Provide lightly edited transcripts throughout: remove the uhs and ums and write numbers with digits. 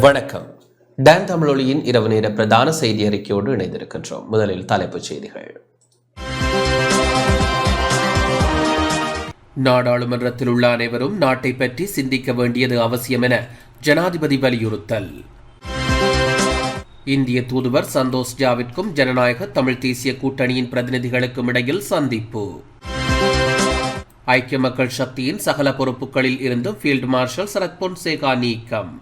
வணக்கம். டான் தமிழொலியின் இரவு நேர பிரதான செய்தி அறிக்கையோடு இணைந்திருக்கின்றோம். முதலில் தலைப்புச் செய்திகள். நாடாளுமன்றத்தில் உள்ள அனைவரும் நாட்டை பற்றி சிந்திக்க வேண்டியது அவசியம் என ஜனாதிபதி வலியுறுத்தல். இந்திய தூதுவர் சந்தோஷ் ஜாவிற்கும் ஜனநாயக தமிழ் தேசிய கூட்டணியின் பிரதிநிதிகளுக்கும் இடையில் சந்திப்பு. ஐக்கிய மக்கள் சக்தியின் சகல பொறுப்புகளில் இருந்தும் ஃபீல்டு மார்ஷல் சரத் பொன்சேகா நீக்கம்.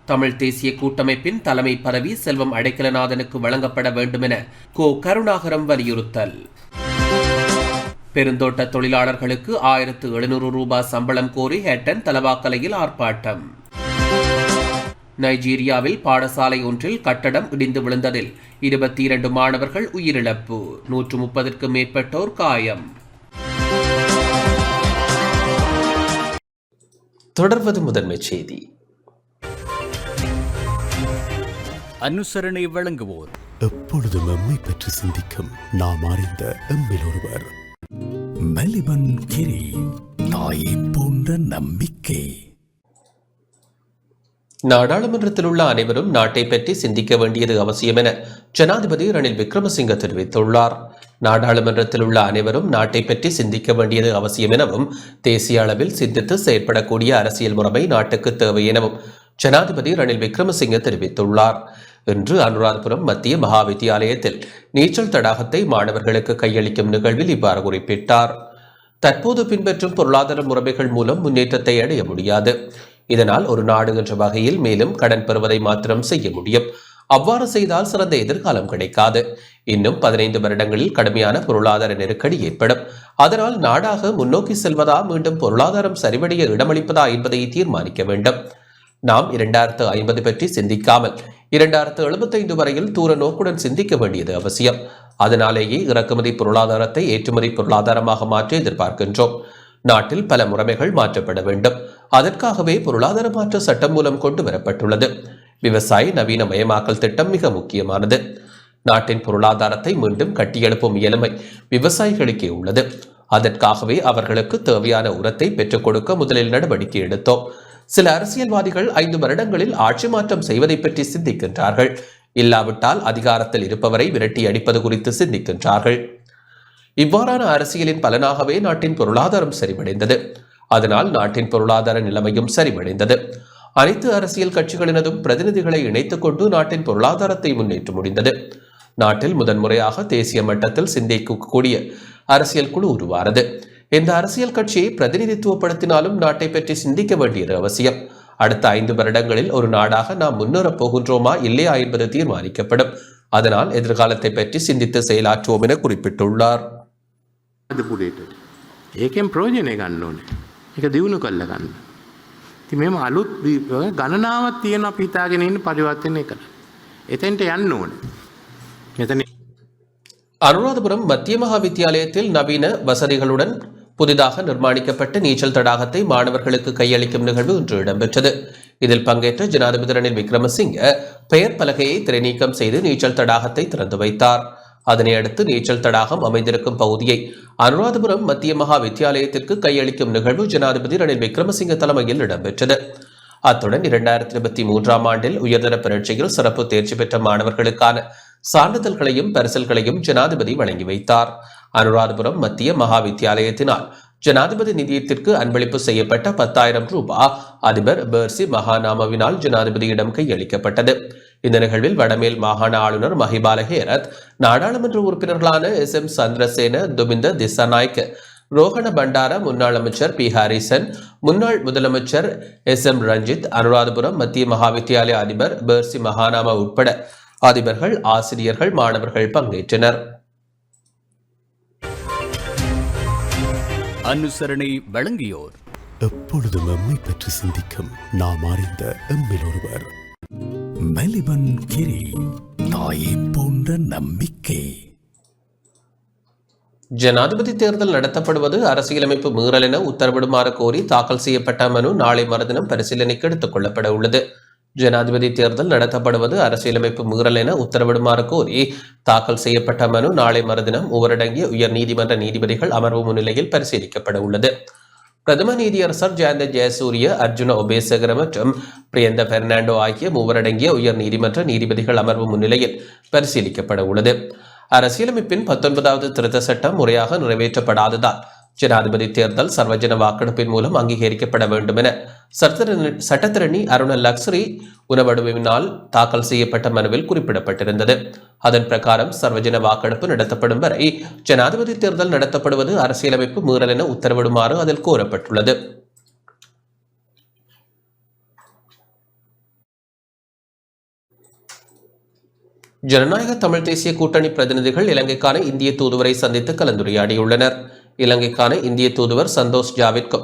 தமிழ் தேசிய கூட்டமைப்பின் தலைமை பதவி செல்வம் அடைக்கலநாதனுக்கு வழங்கப்பட வேண்டும் என கோ கருணாகரம் வலியுறுத்தல். பெருந்தோட்ட தொழிலாளர்களுக்கு 1700 ரூபாய் சம்பளம் கோரி ஹேட்டன் தலவாக்கலையில் ஆர்ப்பாட்டம். நைஜீரியாவில் பாடசாலை ஒன்றில் கட்டடம் இடிந்து விழுந்ததில் 22 மாணவர்கள் உயிரிழப்பு, 130க்கும் மேற்பட்டோர் காயம். தொடர்வது முதன்மை செய்தி. அனுசரணை வழங்குவோர் எப்பொழுதும் எம்மை பற்றி சிந்திக்கும் நாம் அறிந்த எம்மில் ஒருவர். மெலிபன் கிரி, தாயை போன்ற நம்பிக்கை. நாடாளுமன்றத்தில் உள்ள அனைவரும் நாட்டை பற்றி சிந்திக்க வேண்டியது அவசியம் என ஜனாதிபதி ரணில் விக்ரமசிங்க தெரிவித்துள்ளார். நாடாளுமன்றத்தில் உள்ள அனைவரும் நாட்டை பற்றி சிந்திக்க வேண்டியது அவசியம் எனவும் தேசிய அளவில் சிந்தித்து செயற்படக்கூடிய அரசியல் முறைமை நாட்டுக்கு தேவை எனவும் ஜனாதிபதி ரணில் விக்ரமசிங்க தெரிவித்துள்ளார். இன்று அனுராதபுரம் மத்திய மகா வித்தியாலயத்தில் நீச்சல் தடாகத்தை மாணவர்களுக்கு கையளிக்கும் நிகழ்வில் இவ்வாறு குறிப்பிட்டார். தற்போது பின்பற்றும் பொருளாதார முறைமைகள் மூலம் முன்னேற்றத்தை அடைய முடியாது. இதனால் ஒரு நாடு என்ற வகையில் மேலும் கடன் பெறுவதை மாத்திரம் செய்ய முடியும். அவ்வாறு செய்தால் சிறந்த எதிர்காலம் கிடைக்காது. இன்னும் 15 வருடங்களில் கடுமையான பொருளாதார நெருக்கடி ஏற்படும். அதனால் நாடாக முன்னோக்கி செல்வதா மீண்டும் பொருளாதாரம் சரிவடைய இடமளிப்பதா என்பதை தீர்மானிக்க வேண்டும். நாம் 2050 பற்றி சிந்திக்காமல் 2075 வரையில் தூர நோக்குடன் சிந்திக்க வேண்டியது அவசியம். அதனாலேயே இறக்குமதி பொருளாதாரத்தை ஏற்றுமதி பொருளாதாரமாக மாற்ற எதிர்பார்க்கின்றோம். நாட்டில் பல முறைமைகள் மாற்றப்பட வேண்டும். அதற்காகவே பொருளாதார மாற்ற சட்டம் மூலம் கொண்டு வரப்பட்டுள்ளது. விவசாய நவீனமயமாக்கல் திட்டம் மிக முக்கியமானது. நாட்டின் பொருளாதாரத்தை மீண்டும் கட்டியெழுப்பும் இயலுமை விவசாயிகளுக்கே உள்ளது. அதற்காகவே அவர்களுக்கு தேவையான உரத்தை பெற்றுக் கொடுக்க முதலில் நடவடிக்கை எடுத்தோம். சில அரசியல்வாதிகள் 5 வருடங்களில் ஆட்சி மாற்றம் செய்வதை பற்றி சிந்திக்கின்றார்கள். இல்லாவிட்டால் அதிகாரத்தில் இருப்பவரை விரட்டி அடிப்பது குறித்து சிந்திக்கின்றார்கள். இவ்வாறான அரசியலின் பலனாகவே நாட்டின் பொருளாதாரம் சரிவடைந்தது. அதனால் நாட்டின் பொருளாதார நிலைமையும் சரிவடைந்தது. அனைத்து அரசியல் கட்சிகளினதும் பிரதிநிதிகளை இணைத்துக் கொண்டு நாட்டின் பொருளாதாரத்தை முன்னேற்ற முடிந்தது. நாட்டில் முதன்முறையாக தேசிய மட்டத்தில் சிந்திக்கக்கூடிய அரசியல் குழு உருவானது. இந்த அரசியல் கட்சியை பிரதிநிதித்துவப்படுத்தினாலும் நாட்டை பற்றி சிந்திக்க வேண்டியது அவசியம். அடுத்த 5 வருடங்களில் ஒரு நாடாக நாம் முன்னேறப் போகின்றோமா இல்லையா என்பது தீர்மானிக்கப்படும். அதனால் எதிர்காலத்தை பற்றி சிந்தித்து செயலாற்றுவோம் என குறிப்பிட்டுள்ளார். ඒකෙන් ප්‍රයෝජනය ගන්න ඕනේ. ඒක දියුණු කරලා ගන්න. ඉතින් මේම අලුත් ගණනාවක් තියෙන අපි හිතාගෙන ඉන්න පරිවර්තනය කරන්න. එතෙන්ට යන්න ඕනේ. මෙතන அனுராதபுரம் மத்திய மகா வித்தியாலயத்தில் நவீன வசதிகளுடன் புதிதாக நிர்மாணிக்கப்பட்ட நீச்சல் தடாகத்தை மாணவர்களுக்கு கையளிக்கும் நிகழ்வு இன்று இடம்பெற்றது. இதில் பங்கேற்ற ஜனாதிபதி ரணில் விக்ரமசிங்க பெயர் பலகையை திரைநீக்கம் செய்து நீச்சல் தடாகத்தை திறந்து வைத்தார். அதனை அடுத்து நீச்சல் தடாகம் அமைந்திருக்கும் பகுதியை அனுராதபுரம் மத்திய மகா வித்தியாலயத்திற்கு கையளிக்கும் நிகழ்வு ஜனாதிபதி ரணில் விக்ரமசிங்க தலைமையில் இடம்பெற்றது. அத்துடன் 2023ஆம் ஆண்டில் உயர்தர பரீட்சையில் சிறப்பு தேர்ச்சி பெற்ற மாணவர்களுக்கான சான்றிதழ்களையும் பரிசல்களையும் ஜனாதிபதி வழங்கி வைத்தார். அனுராதபுரம் மத்திய மகா வித்தியாலயத்தினால் ஜனாதிபதி நிதியத்திற்கு அன்பளிப்பு செய்யப்பட்ட 10,000 ரூபாய் அதிபர் பெர்சி மகாநாமவினால் ஜனாதிபதியிடம் கையளிக்கப்பட்டது. இந்த நிகழ்வில் வடமேல் மாகாண ஆளுநர் மஹிபால ஹேரத், நாடாளுமன்ற உறுப்பினர்களான SM சந்திரசேன, துமிந்த திசாநாயக்க, ரோஹண பண்டார, முன்னாள் அமைச்சர் P ஹாரிசன், முன்னாள் முதலமைச்சர் SM ரஞ்சித், அனுராதபுரம் மத்திய மகா வித்தியாலய அதிபர் பெர்சி மகாநாம உட்பட அதிபர்கள், ஆசிரியர்கள், மாணவர்கள் பங்கேற்றனர். அனுசரணை வழங்கியோர் எப்பொழுதும் எம்மை பற்றி சிந்திக்கும் நாம் அறிந்த எம்மில் ஒருவர். மெலிபன் கிரி, தாயை போன்ற நம்பிக்கை. ஜனாதிபதி தேர்தல் நடத்தப்படுவது அரசியலமைப்பு மீறல் என உத்தரவிடுமாறு கோரி தாக்கல் செய்யப்பட்ட மனு நாளை மறுதினம் பரிசீலனைக்கு எடுத்துக் கொள்ளப்பட உள்ளது. ஜனாதிபதி தேர்தல் நடத்தப்படுவது அரசியலமைப்பு மீறல் என உத்தரவிடுமாறு கோரி தாக்கல் செய்யப்பட்ட மனு நாளை மறுதினம் மூவரடங்கிய உயர் நீதிமன்ற நீதிபதிகள் அமர்வு முன்னிலையில் பரிசீலிக்கப்பட உள்ளது. பிரதம நீதியரசர் ஜெயந்த ஜெயசூரிய, அர்ஜுன உபேசகர மற்றும் பிரியந்த பெர்னாண்டோ ஆகிய மூவரடங்கிய உயர் நீதிமன்ற நீதிபதிகள் அமர்வு முன்னிலையில் பரிசீலிக்கப்பட உள்ளது. அரசியலமைப்பின் 19வது திருத்த சட்டம் முறையாக நிறைவேற்றப்படாததால் ஜனாதிபதி தேர்தல் சர்வஜன வாக்கெடுப்பின் மூலம் அங்கீகரிக்கப்பட வேண்டும் என சட்டத்திரணி அருண லக்ஸரி உணவடுவினால் தாக்கல் செய்யப்பட்ட மனுவில் குறிப்பிடப்பட்டிருந்தது. அதன் பிரகாரம் சர்வஜன வாக்கெடுப்பு நடத்தப்படும் வரை ஜனாதிபதி தேர்தல் நடத்தப்படுவது அரசியலமைப்பு மீறல் என உத்தரவிடுமாறு அதில் கோரப்பட்டுள்ளது. ஜனநாயக தமிழ் தேசிய கூட்டணி பிரதிநிதிகள் இலங்கைக்கான இந்திய தூதுவரை சந்தித்து கலந்துரையாடியுள்ளனர். இலங்கைக்கான இந்திய தூதுவர் சந்தோஷ் ஜாவிற்கும்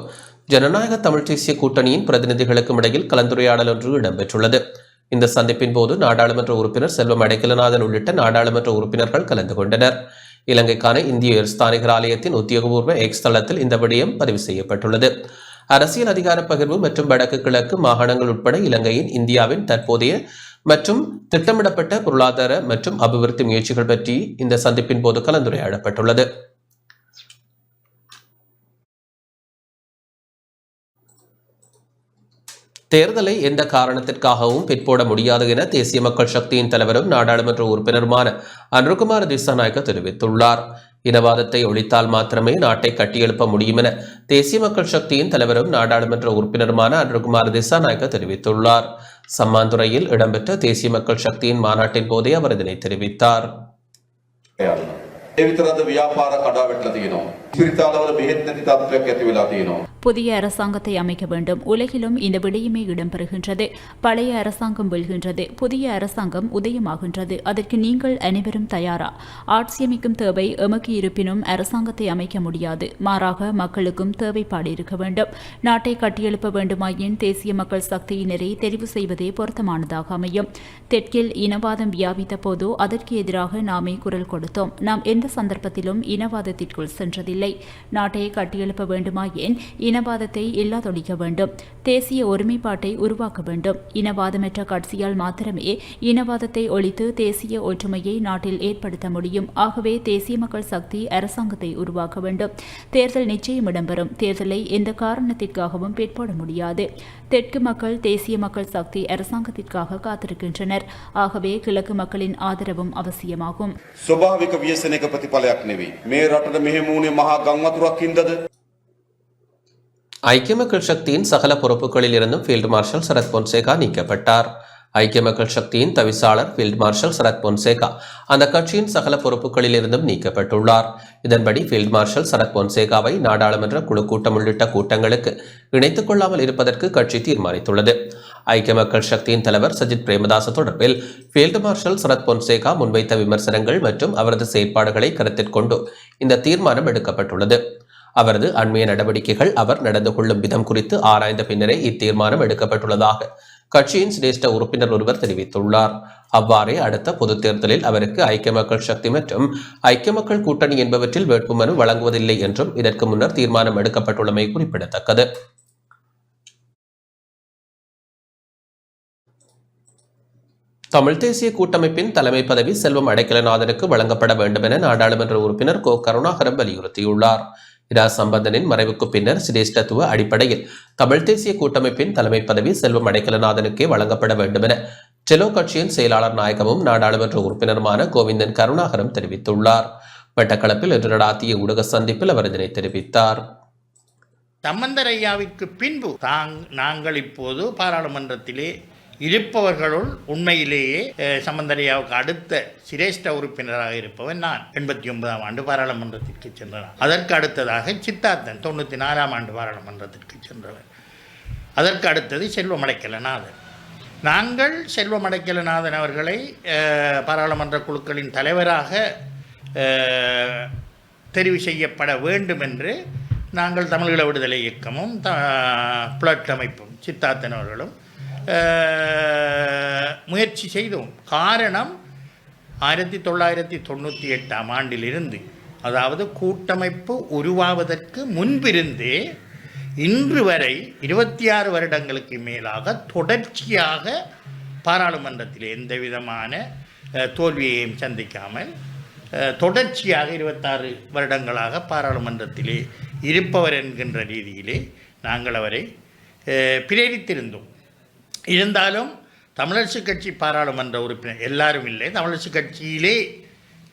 ஜனநாயக தமிழ் தேசிய கூட்டணியின் பிரதிநிதிகளுக்கும் இடையில் கலந்துரையாடல் ஒன்று இடம்பெற்றுள்ளது. இந்த சந்திப்பின் போது நாடாளுமன்ற உறுப்பினர் செல்வம் அடைக்கலநாதன் உள்ளிட்ட நாடாளுமன்ற உறுப்பினர்கள் கலந்து கொண்டனர். இலங்கைக்கான இந்திய உயர்ஸ்தானிகர் ஆலயத்தின் உத்தியோகபூர்வ எக்ஸ் தளத்தில் இந்த விடயம் பதிவு செய்யப்பட்டுள்ளது. அரசியல் அதிகார பகிர்வு மற்றும் வடக்கு கிழக்கு மாகாணங்கள் உட்பட இலங்கையின் இந்தியாவின் தற்போதைய மற்றும் திட்டமிடப்பட்ட பொருளாதார மற்றும் அபிவிருத்தி முயற்சிகள் பற்றி இந்த சந்திப்பின் போது கலந்துரையாடப்பட்டுள்ளது. தேர்தலை எந்த காரணத்திற்காகவும் பிற்போட முடியாது என தேசிய மக்கள் சக்தியின் தலைவரும் நாடாளுமன்ற உறுப்பினருமான அனுர்குமார் திசாநாயக்க தெரிவித்துள்ளார். இனவாதத்தை ஒழித்தால் மாத்திரமே நாட்டை கட்டியெழுப்ப முடியும் என தேசிய மக்கள் சக்தியின் தலைவரும் நாடாளுமன்ற உறுப்பினருமான அனுர்குமார் திசாநாயக்க தெரிவித்துள்ளார். சம்மாந்துறையில் இடம்பெற்ற தேசிய மக்கள் சக்தியின் மாநாட்டின் போதே அவர் இதனை தெரிவித்தார். புதிய அரசாங்கத்தை அமைக்க வேண்டும். உலகிலும் இந்த விடயமே இடம்பெறுகின்றது. பழைய அரசாங்கம் வெல்கின்றது, புதிய அரசாங்கம் உதயமாகின்றது. அதற்கு நீங்கள் அனைவரும் தயாரா? ஆட்சியமைக்கும் தேவை எமக்கு இருப்பினும் அரசாங்கத்தை அமைக்க முடியாது. மாறாக மக்களுக்கும் தேவைப்பாடு இருக்க வேண்டும். நாட்டை கட்டியெழுப்ப வேண்டுமாயின் தேசிய மக்கள் சக்தியினரை தெரிவு செய்வதே பொருத்தமானதாக அமையும். தெற்கில் இனவாதம் வியாபித்த போதோ அதற்கு எதிராக நாமே குரல் கொடுத்தோம். நாம் எந்த சந்தர்ப்பத்திலும் இனவாதத்திற்குள் சென்றதில்லை. நாட்டை கட்டியெழுப்ப வேண்டுமாயின் இனவாதத்தை இல்லாதொழிக்க வேண்டும். தேசிய ஒருமைப்பாட்டை உருவாக்க வேண்டும். இனவாதமற்ற கட்சியால் மாத்திரமே இனவாதத்தை ஒழித்து தேசிய ஒற்றுமையை நாட்டில் ஏற்படுத்த முடியும். ஆகவே தேசிய மக்கள் சக்தி அரசாங்கத்தை உருவாக்க வேண்டும். தேர்தல் நிச்சயம் இடம்பெறும். தேர்தலை எந்த காரணத்திற்காகவும் பிற்போட முடியாது. தெற்கு மக்கள் தேசிய மக்கள் சக்தி அரசாங்கத்திற்காக காத்திருக்கின்றனர். ஆகவே கிழக்கு மக்களின் ஆதரவும் அவசியமாகும். ස්වභාවික ව්‍යසනයක ප්‍රතිඵලයක් නෙවෙයි. මේ රටට මෙහෙම වුණේ මහා ගම් වතුරක් හින්දාද? ஐக்கிய மக்கள் சக்தியின் சகல பொறுப்புகளில் இருந்தும் ஃபீல்டு மார்ஷல் சரத் பொன்சேகா நீக்கப்பட்டார். ஐக்கிய மக்கள் சக்தியின் தவிசாளர் ஃபீல்டு மார்ஷல் சரத் பொன்சேகா அந்த கட்சியின் சகல பொறுப்புகளில் இருந்தும் நீக்கப்பட்டுள்ளார். இதன்படி ஃபீல்டு மார்ஷல் சரத் பொன்சேகாவை நாடாளுமன்ற குழு கூட்டம் உள்ளிட்ட கூட்டங்களுக்கு இணைத்துக் கொள்ளாமல் இருப்பதற்கு கட்சி தீர்மானித்துள்ளது. ஐக்கிய மக்கள் சக்தியின் தலைவர் சஜித் பிரேமதாச தொடர்பில் ஃபீல்டு மார்ஷல் சரத் பொன்சேகா முன்வைத்த விமர்சனங்கள் மற்றும் அவரது செயற்பாடுகளை கருத்தில் கொண்டு இந்த தீர்மானம் எடுக்கப்பட்டுள்ளது. அவரது அண்மைய நடவடிக்கைகள், அவர் நடந்து கொள்ளும் விதம் குறித்து ஆராய்ந்த பின்னரே இத்தீர்மானம் எடுக்கப்பட்டுள்ளதாக கட்சியின் சிரேஷ்ட உறுப்பினர் ஒருவர் தெரிவித்துள்ளார். அவ்வாறே அடுத்த பொதுத் தேர்தலில் அவருக்கு ஐக்கிய மக்கள் சக்தி மற்றும் ஐக்கிய மக்கள் கூட்டணி என்பவற்றில் வேட்புமனு வழங்குவதில்லை என்றும் இதற்கு முன்னர் தீர்மானம் எடுக்கப்பட்டுள்ளமை குறிப்பிடத்தக்கது. தமிழ் தேசிய கூட்டமைப்பின் தலைமை பதவி செல்வம் அடைக்கலநாதனுக்கு வழங்கப்பட வேண்டும் என நாடாளுமன்ற உறுப்பினர் கோ கருணாகரம் வலியுறுத்தியுள்ளார். இரா சம்பந்தனின் மறைவுக்கு பின்னர் சிரேஷ்டத்துவ அடிப்படையில் தமிழ் தேசிய கூட்டமைப்பின் தலைமை பதவி செல்வம் அடைக்கலநாதனுக்கே வழங்கப்பட வேண்டும் என செலோ கட்சியின் செயலாளர் நாயகமும் நாடாளுமன்ற உறுப்பினருமான கோவிந்தன் கருணாகரம் தெரிவித்துள்ளார். மட்டக்களப்பில் இன்று நடாத்திய ஊடக சந்திப்பில் அவர் இதனை தெரிவித்தார். சம்பந்தர் ஐயாவிற்கு பின்பு நாங்கள் இப்போது பாராளுமன்றத்திலே இருப்பவர்களுள் உண்மையிலேயே சம்பந்தரையாவுக்கு அடுத்த சிரேஷ்ட உறுப்பினராக இருப்பவன் நான். 89ஆம் ஆண்டு பாராளுமன்றத்திற்கு சென்றனர். அதற்கு அடுத்ததாக சித்தார்த்தன் 94ஆம் ஆண்டு பாராளுமன்றத்திற்கு சென்றவர். அதற்கு அடுத்தது செல்வம் அடைக்கலநாதன். நாங்கள் செல்வம் அடைக்கலநாதன் அவர்களை பாராளுமன்ற குழுக்களின் தலைவராக தெரிவு செய்யப்பட வேண்டும் என்று நாங்கள் தமிழீழ விடுதலை இயக்கமும் பிளட் அமைப்பும் சித்தார்த்தன் அவர்களும் முயற்சி செய்தோம். காரணம் 1998ஆம் ஆண்டிலிருந்து, அதாவது கூட்டமைப்பு உருவாவதற்கு முன்பிருந்தே இன்று வரை 26 வருடங்களுக்கு மேலாக தொடர்ச்சியாக பாராளுமன்றத்தில் எந்த விதமான தோல்வியையும் சந்திக்காமல் தொடர்ச்சியாக 26 வருடங்களாக பாராளுமன்றத்திலே இருப்பவர் என்கின்ற ரீதியிலே நாங்கள் அவரை பிரேரித்திருந்தோம். இருந்தாலும் தமிழரசு கட்சி பாராளுமன்ற உறுப்பினர் எல்லாரும் இல்லை, தமிழரசு கட்சியிலே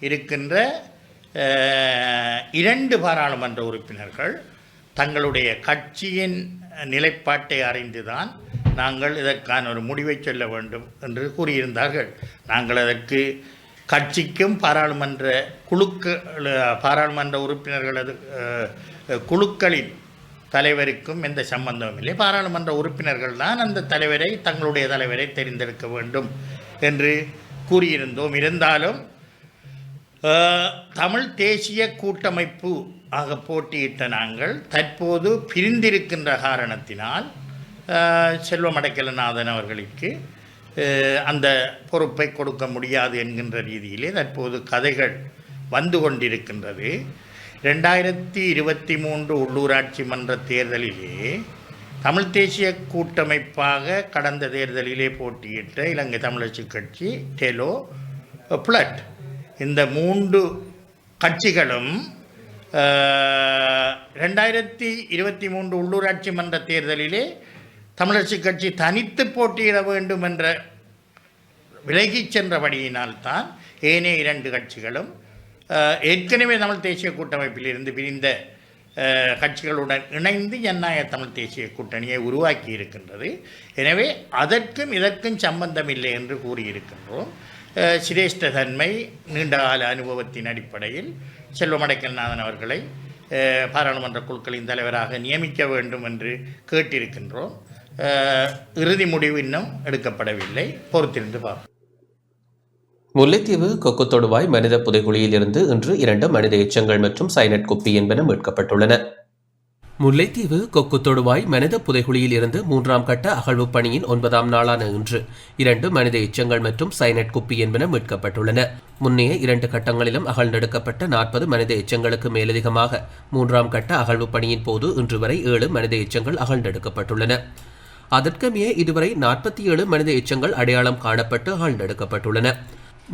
இருக்கின்ற 2 பாராளுமன்ற உறுப்பினர்கள் தங்களுடைய கட்சியின் நிலைப்பாட்டை அறிந்துதான் நாங்கள் இதற்கான ஒரு முடிவை சொல்ல வேண்டும் என்று கூறியிருந்தார்கள். நாங்கள் அதற்கு கட்சிக்கும் பாராளுமன்ற உறுப்பினர்களது குழுக்களின் தலைவருக்கும் எந்த சம்பந்தமும் இல்லை. பாராளுமன்ற உறுப்பினர்கள் தான் அந்த தலைவரை தங்களுடைய தலைவரை தெரிந்தெடுக்க வேண்டும் என்று கூறியிருந்தோம். இருந்தாலும் தமிழ் தேசிய கூட்டமைப்பு ஆக போட்டியிட்ட நாங்கள் தற்போது பிரிந்திருக்கின்ற காரணத்தினால் செல்வம் அடைக்கலநாதன் அவர்களுக்கு அந்த பொறுப்பை கொடுக்க முடியாது என்கின்ற ரீதியிலே தற்போது கதைகள் வந்து கொண்டிருக்கின்றது. 2023 உள்ளூராட்சி மன்ற தேர்தலிலே தமிழ் தேசிய கூட்டமைப்பாக கடந்த தேர்தலிலே போட்டியிட்ட இலங்கை தமிழரசு கட்சி, டெலோ, புளட் இந்த 3 கட்சிகளும் 2023 உள்ளூராட்சி மன்ற தேர்தலிலே தமிழரசு கட்சி தனித்து போட்டியிட வேண்டும் என்ற விலகிச் சென்றபடியினால்தான் ஏனைய 2 கட்சிகளும் ஏற்கனவே தமிழ் தேசிய கூட்டமைப்பில் இருந்து பிரிந்த கட்சிகளுடன் இணைந்து ஜனநாயக தமிழ் தேசிய கூட்டணியை உருவாக்கி இருக்கின்றது. எனவே அதற்கும் இதற்கும் சம்பந்தமில்லை என்று கூறியிருக்கின்றோம். சிரேஷ்ட தன்மை நீண்டகால அனுபவத்தின் அடிப்படையில் செல்வம் அடைக்கலநாதன் அவர்களை பாராளுமன்ற குழுக்களின் தலைவராக நியமிக்க வேண்டும் என்று கேட்டிருக்கின்றோம். இறுதி முடிவு இன்னும் எடுக்கப்படவில்லை, பொறுத்திருந்து பார்ப்போம். முல்லைத்தீவு கொக்குத்தொடுவாய் மனித புதைகுழியில் இருந்து இன்று 2 மனித எச்சங்கள் மற்றும் சைனட் குப்பி என்பன மீட்கப்பட்டுள்ளன. முல்லைத்தீவு கொக்குத்தொடுவாய் மனித புதைகுழியில் இருந்து 3ஆம் கட்ட அகழ்வு பணியின் 9ஆம் நாளான இன்று 2 மனித எச்சங்கள் மற்றும் சைனட் குப்பி என்பன மீட்கப்பட்டுள்ளன. முன்னைய 2 கட்டங்களிலும் அகழ்ந்தெடுக்கப்பட்ட 40 மனித எச்சங்களுக்கு மேலதிகமாக 3ஆம் கட்ட அகழ்வு பணியின் போது இன்று வரை 7 மனித எச்சங்கள் அகழ்ந்தெடுக்கப்பட்டுள்ளன. அதற்கமைய இதுவரை 47 மனித எச்சங்கள் அடையாளம் காணப்பட்டு அகழ்ந்தெடுக்கப்பட்டுள்ளன.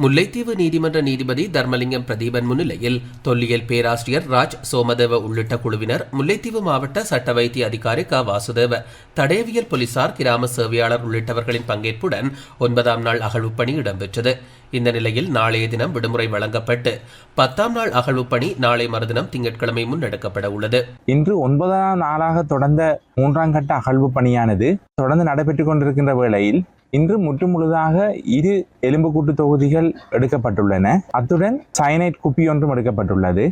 முல்லைத்தீவு நீதிமன்ற நீதிபதி தர்மலிங்கம் பிரதீபன் முன்னிலையில் தொல்லியல் பேராசிரியர் ராஜ் சோமதேவ உள்ளிட்ட குழுவினர், முல்லைத்தீவு மாவட்ட சட்ட வைத்திய அதிகாரி க வாசுதேவ, தடயவியல் போலீசார், கிராம சேவையாளர் உள்ளிட்டவர்களின் பங்கேற்புடன் 9ஆம் நாள் அகழ்வு பணி இடம்பெற்றது. இந்த நிலையில் நாளைய தினம் விடுமுறை வழங்கப்பட்டு 10ஆம் நாள் அகழ்வு பணி நாளை மறுதினம் திங்கட்கிழமை முன்னெடுக்கப்பட உள்ளது. இன்று 9ஆம் நாளாக தொடர்ந்த 3ஆம் கட்ட அகழ்வு பணியானது தொடர்ந்து நடைபெற்றுக் கொண்டிருக்கின்ற வேளையில் இன்று முற்றுமுழுதாக 2 எலும்புக்கூட்டு தொகுதிகள் எடுக்கப்பட்டுள்ளன. அத்துடன் சயனைட் குப்பி ஒன்றும் எடுக்கப்பட்டுள்ளது.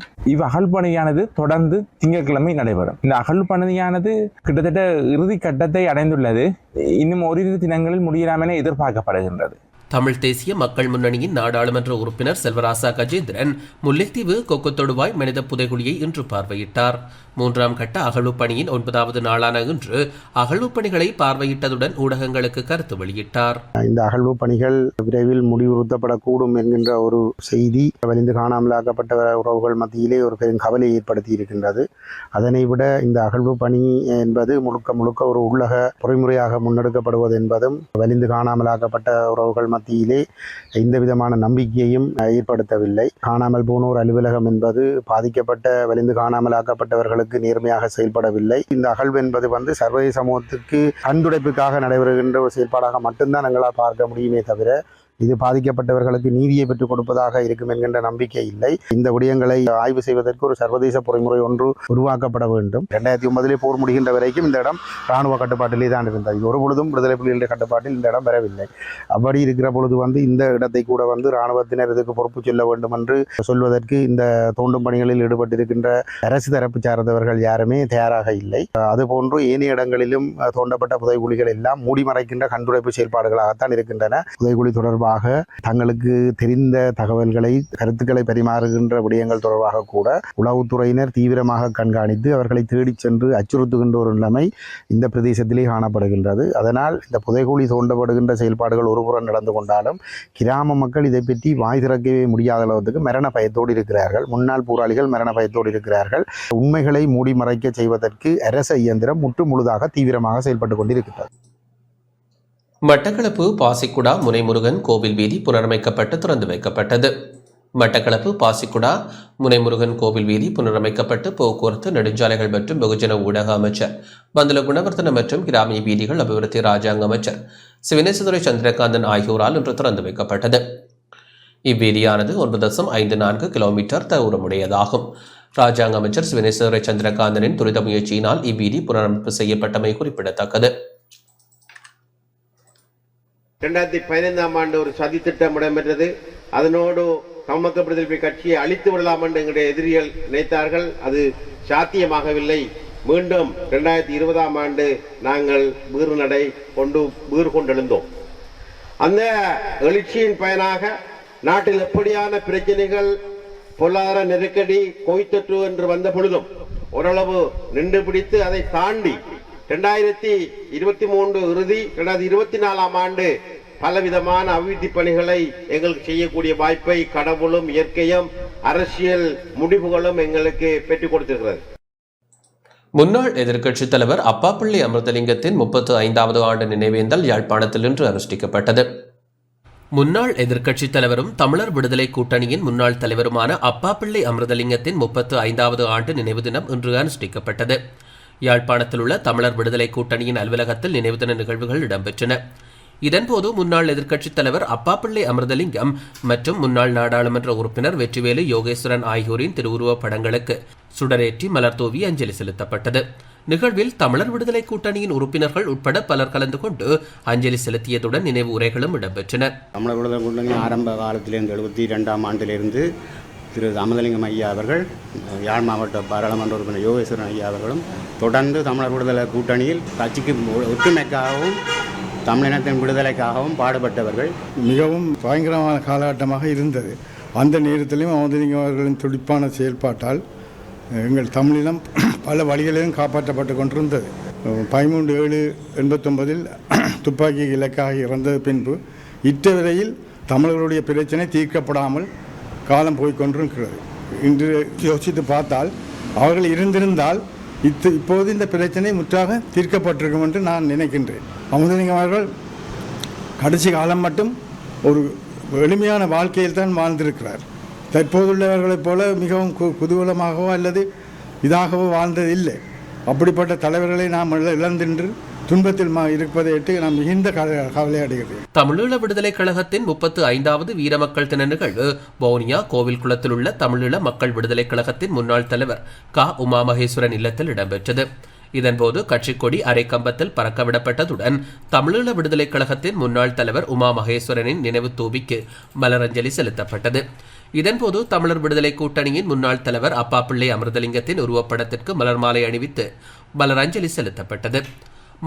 அகழ்வு பணியானது தொடர்ந்து திங்கட்கிழமை நடைபெறும். இந்த அகழ்வு பணியானது கிட்டத்தட்ட இறுதி கட்டத்தை அடைந்துள்ளது. இன்னும் ஓரிரு தினங்களில் முடியலாம் என எதிர்பார்க்கப்படுகின்றது. தமிழ் தேசிய மக்கள் முன்னணியின் நாடாளுமன்ற உறுப்பினர் செல்வராசா கஜேந்திரன் முல்லைத்தீவு கொக்குத்தொடுவாய் மனித புதைகுழியை இன்று பார்வையிட்டார். 3ஆம் கட்ட அகழ்வு பணியின் 9வது நாளான இன்று அகழ்வு பணிகளை பார்வையிட்டதுடன் ஊடகங்களுக்கு கருத்து வெளியிட்டார். இந்த அகழ்வு பணிகள் விரைவில் முடிவுறுத்தப்படக்கூடும் என்கின்ற ஒரு செய்தி வலிந்து காணாமலாக்கப்பட்ட உறவுகள் மத்தியிலே ஒரு பெரும் கவலையை ஏற்படுத்தி இருக்கின்றது. அதனை விட இந்த அகழ்வு பணி என்பது முழுக்க ஒரு உள்ளக பொறிமுறையாக முன்னெடுக்கப்படுவது என்பதும் வலிந்து காணாமலாக்கப்பட்ட உறவுகள் மத்தியிலே எந்த விதமான நம்பிக்கையும் ஏற்படுத்தவில்லை. காணாமல் போனோர் அலுவலகம் என்பது பாதிக்கப்பட்ட வலிந்து காணாமலாக்கப்பட்டவர்களுக்கு நேர்மையாக செயல்படவில்லை. இந்த அகழ்வு என்பது சர்வதேச சமூகத்துக்கு கண்துடைப்புக்காக நடைபெறுகின்ற ஒரு செயல்பாடாக மட்டும்தான் எங்களால் பார்க்க முடியுமே தவிர இது பாதிக்கப்பட்டவர்களுக்கு நீதியை பெற்றுக் கொடுப்பதாக இருக்கும் என்கின்ற நம்பிக்கை இல்லை. இந்த விடயங்களை ஆய்வு செய்வதற்கு ஒரு சர்வதேச பொறிமுறை ஒன்று உருவாக்கப்பட வேண்டும். 2009 போர் முடிகின்ற வரைக்கும் இந்த இடம் இராணுவ கட்டுப்பாட்டிலே தான் இருந்தது. இது ஒரு பொழுதும் விடுதலை புலிகளுடைய கட்டுப்பாட்டில் இந்த இடம் வரவில்லை. அப்படி இருக்கிற பொழுது இந்த இடத்தை கூட இராணுவத்தினர் இதுக்கு பொறுப்பு சொல்ல வேண்டும் என்று சொல்வதற்கு இந்த தோண்டும் பணிகளில் ஈடுபட்டிருக்கின்ற அரசு தரப்பு சார்ந்தவர்கள் யாருமே தயாராக இல்லை. அதுபோன்று ஏனைய இடங்களிலும் தோண்டப்பட்ட புதைகுழிகள் எல்லாம் மூடி மறைக்கின்ற கண்டுடைப்பு செயல்பாடுகளாகத்தான் இருக்கின்றன. புதைகுழி தொடர்பாக தங்களுக்கு தெரிந்த தகவல்களை, கருத்துக்களை பரிமாறுகின்ற விடயங்கள் தொடர்பாக கூட உளவுத்துறையினர் தீவிரமாக கண்காணித்து அவர்களை தேடிச் சென்று அச்சுறுத்துகின்ற ஒரு நிலைமை இந்த பிரதேசத்திலே காணப்படுகின்றது. அதனால் இந்த புதைகுழி தோண்டப்படுகின்ற செயல்பாடுகள் ஒருபுறம் நடந்து கொண்டாலும் கிராம மக்கள் இதை பற்றி வாய் திறக்கவே முடியாத அளவுக்கு மரண பயத்தோடு இருக்கிறார்கள். முன்னாள் போராளிகள் மரண பயத்தோடு இருக்கிறார்கள். உண்மைகளை மூடி மறைக்க செய்வதற்கு அரச இயந்திரம் முற்றுமுழுதாக தீவிரமாக செயல்பட்டு கொண்டிருக்கிறது. மட்டக்களப்பு பாசிக்குடா முனைமுருகன் கோவில் வீதி புனரமைக்கப்பட்டு திறந்து வைக்கப்பட்டது. மட்டக்களப்பு பாசிக்குடா முனைமுருகன் கோவில் வீதி புனரமைக்கப்பட்டு போக்குவரத்து நெடுஞ்சாலைகள் மற்றும் வெகுஜன ஊடக அமைச்சர் பந்துல குணவர்த்தன மற்றும் கிராமிய வீதிகள் அபிவிருத்தி ராஜாங்க அமைச்சர் சிவனேசதுரை சந்திரகாந்தன் ஆகியோரால் இன்று திறந்து வைக்கப்பட்டது. இவ்வீதியானது 9.54 கிலோமீட்டர் தூரமுடையதாகும். ராஜாங்க அமைச்சர் சிவனேசதுரை சந்திரகாந்தனின் துரித முயற்சியினால் இவ்வீதி புனரமைப்பு செய்யப்பட்டமை குறிப்பிடத்தக்கது. 2015 ஆண்டு ஒரு சதி திட்டம் இடம்பெற்றது. அதனோடு தமிழக விடுதலை கட்சியை அழித்து விடலாம் என்று எங்களுடைய எதிரிகள் நினைத்தார்கள். அது சாத்தியமாகவில்லை. மீண்டும் 2020 ஆண்டு நாங்கள் வீறு கொண்டெழுந்தோம். அந்த எழுச்சியின் பயனாக நாட்டில் எப்படியான பிரச்சனைகள், பொருளாதார நெருக்கடி, கோய்த்தொற்று என்று வந்த பொழுதும் ஓரளவு நின்று பிடித்து அதை தாண்டி 2023 இறுதி 2024 ஆண்டு பலவிதமான அபிவிருத்தி பணிகளை எங்களுக்கு செய்யக்கூடிய வாய்ப்பை கடவுளும் இயற்கையும் அரசியல் முடிவுகளும் எங்களுக்கு பெற்றுக் கொடுத்திருக்கிறது. முன்னாள் எதிர்க்கட்சித் தலைவர் அப்பாப்பிள்ளை அமிர்தலிங்கத்தின் 35வது ஆண்டு நினைவேந்தல் யாழ்ப்பாணத்தில் இன்று அனுஷ்டிக்கப்பட்டது. முன்னாள் எதிர்க்கட்சித் தலைவரும் தமிழர் விடுதலை கூட்டணியின் முன்னாள் தலைவருமான அப்பாப்பிள்ளை அமிர்தலிங்கத்தின் 35வது ஆண்டு நினைவு தினம் இன்று அனுஷ்டிக்கப்பட்டது. யாழ்ப்பாணத்தில் உள்ள தமிழர் விடுதலை கூட்டணியின் அலுவலகத்தில் நினைவு தின நிகழ்வுகள் இடம்பெற்றன. இதன்போது முன்னாள் எதிர்க்கட்சித் தலைவர் அப்பாப்பிள்ளை அமிர்தலிங்கம் மற்றும் முன்னாள் நாடாளுமன்ற உறுப்பினர் வெற்றிவேலு யோகேஸ்வரன் ஆகியோரின் திருவுருவப் படங்களுக்கு சுடரேற்றி மலர் தூவி அஞ்சலி செலுத்தப்பட்டது. நிகழ்வில் தமிழர் விடுதலை கூட்டணியின் உறுப்பினர்கள் உட்பட பலர் கலந்து கொண்டு அஞ்சலி செலுத்தியதுடன் நினைவு உரைகளும் இடம்பெற்றன. தமிழர் விடுதலை கூட்டணி ஆரம்ப காலத்திலிருந்து 72ஆம் ஆண்டிலிருந்து திரு அமிர்தலிங்கம் ஐயா அவர்கள், யாழ் மாவட்ட பாராளுமன்ற உறுப்பினர் யோகேஸ்வரன் ஐயா அவர்களும் தொடர்ந்து தமிழர் விடுதலை கூட்டணியில் கட்சிக்கு ஒற்றுமைக்காகவும் தமிழினத்தின் விடுதலைக்காகவும் பாடுபட்டவர்கள். மிகவும் பயங்கரமான காலகட்டமாக இருந்தது. அந்த நேரத்திலும் அமிர்தலிங்கம் அவர்களின் துடிப்பான செயல்பாட்டால் எங்கள் தமிழினம் பல வழிகளிலும் காப்பாற்றப்பட்டு கொண்டிருந்தது. 13/7/89 துப்பாக்கி இலக்காக இறந்தது பின்பு இட்டவரையில் தமிழர்களுடைய பிரச்சனை தீர்க்கப்படாமல் காலம் போய்கொண்டிருக்கிறது. இன்று யோசித்து பார்த்தால் அவர்கள் இருந்திருந்தால் இப்போது இந்த பிரச்சனை முற்றாக தீர்க்கப்பட்டிருக்கும் என்று நான் நினைக்கின்றேன். அமிர்தலிங்கம் அவர்கள் கடைசி காலம் மட்டும் ஒரு எளிமையான வாழ்க்கையில் தான் வாழ்ந்திருக்கிறார். தற்போதுள்ளவர்களைப் போல மிகவும் குதூகலமாகவோ அல்லது இதாகவோ வாழ்ந்தது இல்லை. அப்படிப்பட்ட தலைவர்களை நாம் இழந்தின்று துன்பத்தில் இருப்பதை எட்டு நாம் மிகுந்த கவலை அடைகிறேன். தமிழீழ விடுதலை கழகத்தின் 35வது வீரமக்கள் தின நிகழ்வு வவுனியா கோவில் குளத்தில் உள்ள தமிழீழ மக்கள் விடுதலை கழகத்தின் முன்னாள் தலைவர் க. உமா மகேஸ்வரன் இல்லத்தில் இடம்பெற்றது. இதன்போது கட்சிக்கொடி அரைக்கம்பத்தில் பறக்கவிடப்பட்டதுடன் தமிழீழ விடுதலை கழகத்தின் முன்னாள் தலைவர் உமா மகேஸ்வரனின் நினைவு தூபிக்கு மலரஞ்சலி செலுத்தப்பட்டது. இதன்போது தமிழர் விடுதலை கூட்டணியின் முன்னாள் தலைவர் அப்பாப்பிள்ளை அமிர்தலிங்கத்தின் உருவப்படத்திற்கு மலர் மாலை அணிவித்து மலரஞ்சலி செலுத்தப்பட்டது.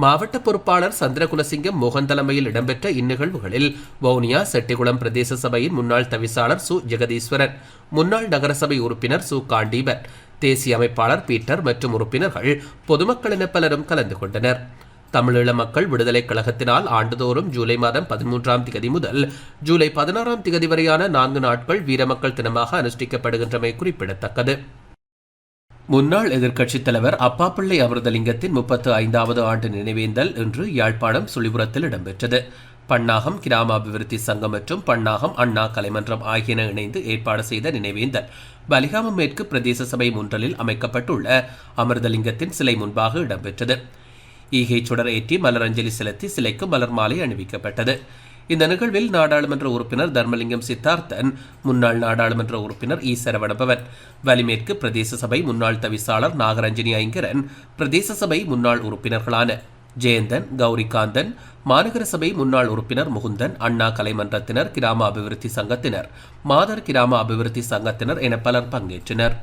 மாவட்ட பொறுப்பாளர் சந்திரகுலசிங்கம் மோகன் தலைமையில் இடம்பெற்ற இந்நிகழ்வுகளில் வவுனியா செட்டிகுளம் பிரதேச சபையின் முன்னாள் தவிசாளர் சு. ஜெகதீஸ்வரன், முன்னாள் நகரசபை உறுப்பினர் சு. காண்டீபன், தேசிய அமைப்பாளர் பீட்டர் மற்றும் உறுப்பினர்கள், பொதுமக்கள் என பலரும் கலந்து கொண்டனர். தமிழீழ மக்கள் விடுதலை கழகத்தினால் ஆண்டுதோறும் ஜூலை மாதம் 13ஆம் திகதி முதல் ஜூலை 16ஆம் திகதி வரையான 4 நாட்கள் வீரமக்கள் தினமாக அனுஷ்டிக்கப்படுகின்றமை குறிப்பிடத்தக்கது. முன்னாள் எதிர்க்கட்சித் தலைவர் அப்பாப்பிள்ளை அமிர்தலிங்கத்தின் 35வது ஆண்டு நினைவேந்தல் இன்று யாழ்ப்பாணம் சுழிபுரத்தில் இடம்பெற்றது. பன்னாகம் கிராம அபிவிருத்தி சங்கம் மற்றும் பன்னாகம் அண்ணா கலைமன்றம் ஆகியன இணைந்து ஏற்பாடு செய்த நினைவேந்தல் பலிகாமம் மேற்கு பிரதேச சபை முன்றலில் அமைக்கப்பட்டுள்ள அமிர்தலிங்கத்தின் சிலை முன்பாக இடம்பெற்றது. ஈகை சுடர் ஏற்றி மலரஞ்சலி செலுத்தி சிலைக்கு மலர் மாலை அணிவிக்கப்பட்டது. இந்த நிகழ்வில் நாடாளுமன்ற உறுப்பினர் தர்மலிங்கம் சித்தார்த்தன், முன்னாள் நாடாளுமன்ற உறுப்பினர் ஈ. சரவணபவன், வலிமேற்கு பிரதேச சபை முன்னாள் தவிசாளர் நாகரஞ்சனி ஐங்கரன், பிரதேச சபை முன்னாள் உறுப்பினர்களான ஜெயந்தன், கௌரிகாந்தன், மாநகர சபை முன்னாள் உறுப்பினர் முகுந்தன், அண்ணா கலைமன்றத்தினர், கிராம அபிவிருத்தி சங்கத்தினர், மாதர் கிராம அபிவிருத்தி சங்கத்தினர் என பலர் பங்கேற்றனர்.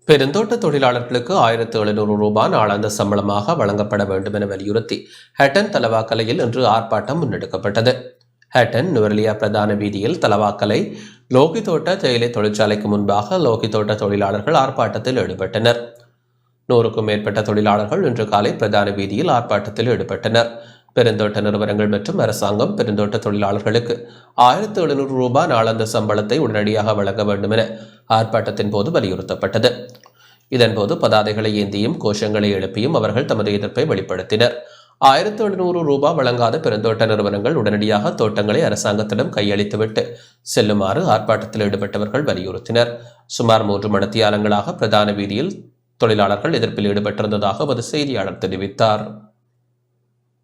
பெருந்தோட்ட தொழிலாளர்களுக்கு 1700 ரூபாய் நாளாந்த சம்பளமாக வழங்கப்பட வேண்டும் என வலியுறுத்தி ஹட்டன் தலவாக்கலையில் இன்று ஆர்ப்பாட்டம் முன்னெடுக்கப்பட்டது. ஹட்டன் நுவரெலியா பிரதான வீதியில் தலவாக்கலை லோகி தோட்ட தேயிலை தொழிற்சாலைக்கு முன்பாக லோகி தோட்ட தொழிலாளர்கள் ஆர்ப்பாட்டத்தில் ஈடுபட்டனர். 100க்கும் மேற்பட்ட தொழிலாளர்கள் இன்று காலை பிரதான வீதியில் ஆர்ப்பாட்டத்தில் ஈடுபட்டனர். பெருந்தோட்ட நிறுவனங்கள் மற்றும் அரசாங்கம் பெருந்தோட்ட தொழிலாளர்களுக்கு 1700 ரூபாய் நாளாந்த சம்பளத்தை உடனடியாக வழங்க வேண்டும் என ஆர்ப்பாட்டத்தின் போது வலியுறுத்தப்பட்டது. இதன்போது பதாதைகளை ஏந்தியும் கோஷங்களை எழுப்பியும் அவர்கள் தமது எதிர்ப்பை வெளிப்படுத்தினர். 1700 ரூபாய் வழங்காத பெருந்தோட்ட நிறுவனங்கள் உடனடியாக தோட்டங்களை அரசாங்கத்திடம் கையளித்துவிட்டு செல்லுமாறு ஆர்ப்பாட்டத்தில் ஈடுபட்டவர்கள் வலியுறுத்தினர். சுமார் 3 மணித்தியாலங்களாக பிரதான வீதியில் தொழிலாளர்கள் எதிர்ப்பில் ஈடுபட்டிருந்ததாக ஒரு செய்தியாளர் தெரிவித்தார்.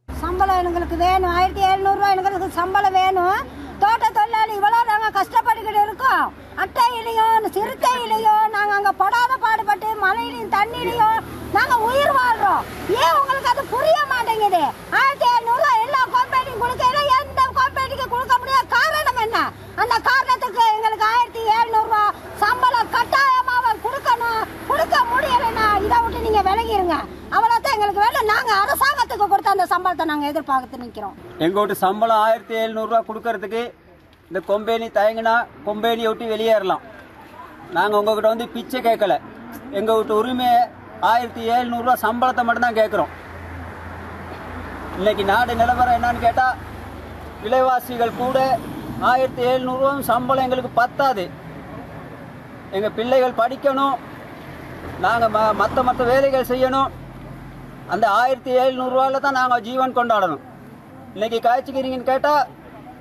சம்பளம் எங்களுக்கு வேணும், 1700 ரூபாய் எங்களுக்கு சம்பளம் வேணும். தோட்ட தொழிலாளி இவ்வளோ நாங்கள் கஷ்டப்பட்டுக்கிட்டு இருக்கோம். அட்டையிலையும் சிறுத்தையிலையும் நாங்கள் அங்கே படாத பாடுபட்டு மழையிலையும் தண்ணியிலையும் நாங்கள் உயிர் வாழ்கிறோம். ஏன் உங்களுக்கு அது புரிய மாட்டேங்குது? 1700 எல்லா கம்பெனியும் கொடுக்கல, எந்த கம்பெனிக்கு கொடுக்க முடியாத காரணம் என்ன? அந்த காரணத்துக்கு எங்களுக்கு 1700 சம்பளம் கட்டாயமாக கொடுக்கணும். கொடுக்க முடியலைன்னா இதை விட்டு நீங்கள் விலகிருங்க. அவ்வளோதான் எங்களுக்கு வேணும். நாங்கள் அரசாங்கத்துக்கு கொடுத்த அந்த சம்பளத்தை நாங்கள் எதிர்பார்த்து நிற்கிறோம். எங்கள் வீட்டு சம்பளம் 1700 கொடுக்கறதுக்கு இந்த கொம்பேனி தயங்கினா கொம்பேனியை விட்டு வெளியேறலாம். நாங்கள் உங்ககிட்ட வந்து பிச்சை கேட்கல. எங்கள் வீட்டு உரிமையை 1700 சம்பளத்தை மட்டும்தான் கேட்குறோம். இன்னைக்கு நாடு நிலவரம் என்னன்னு கேட்டால் விலைவாசிகள் கூட 1700 சம்பளம் எங்களுக்கு பத்தாது. எங்கள் பிள்ளைகள் படிக்கணும், நாங்கள் மற்ற வேலைகள் செய்யணும். அந்த 1700 தான் நாங்கள் ஜீவன் கொண்டாடணும். இன்னைக்கு காய்ச்சிக்கிறீங்கன்னு கேட்டால்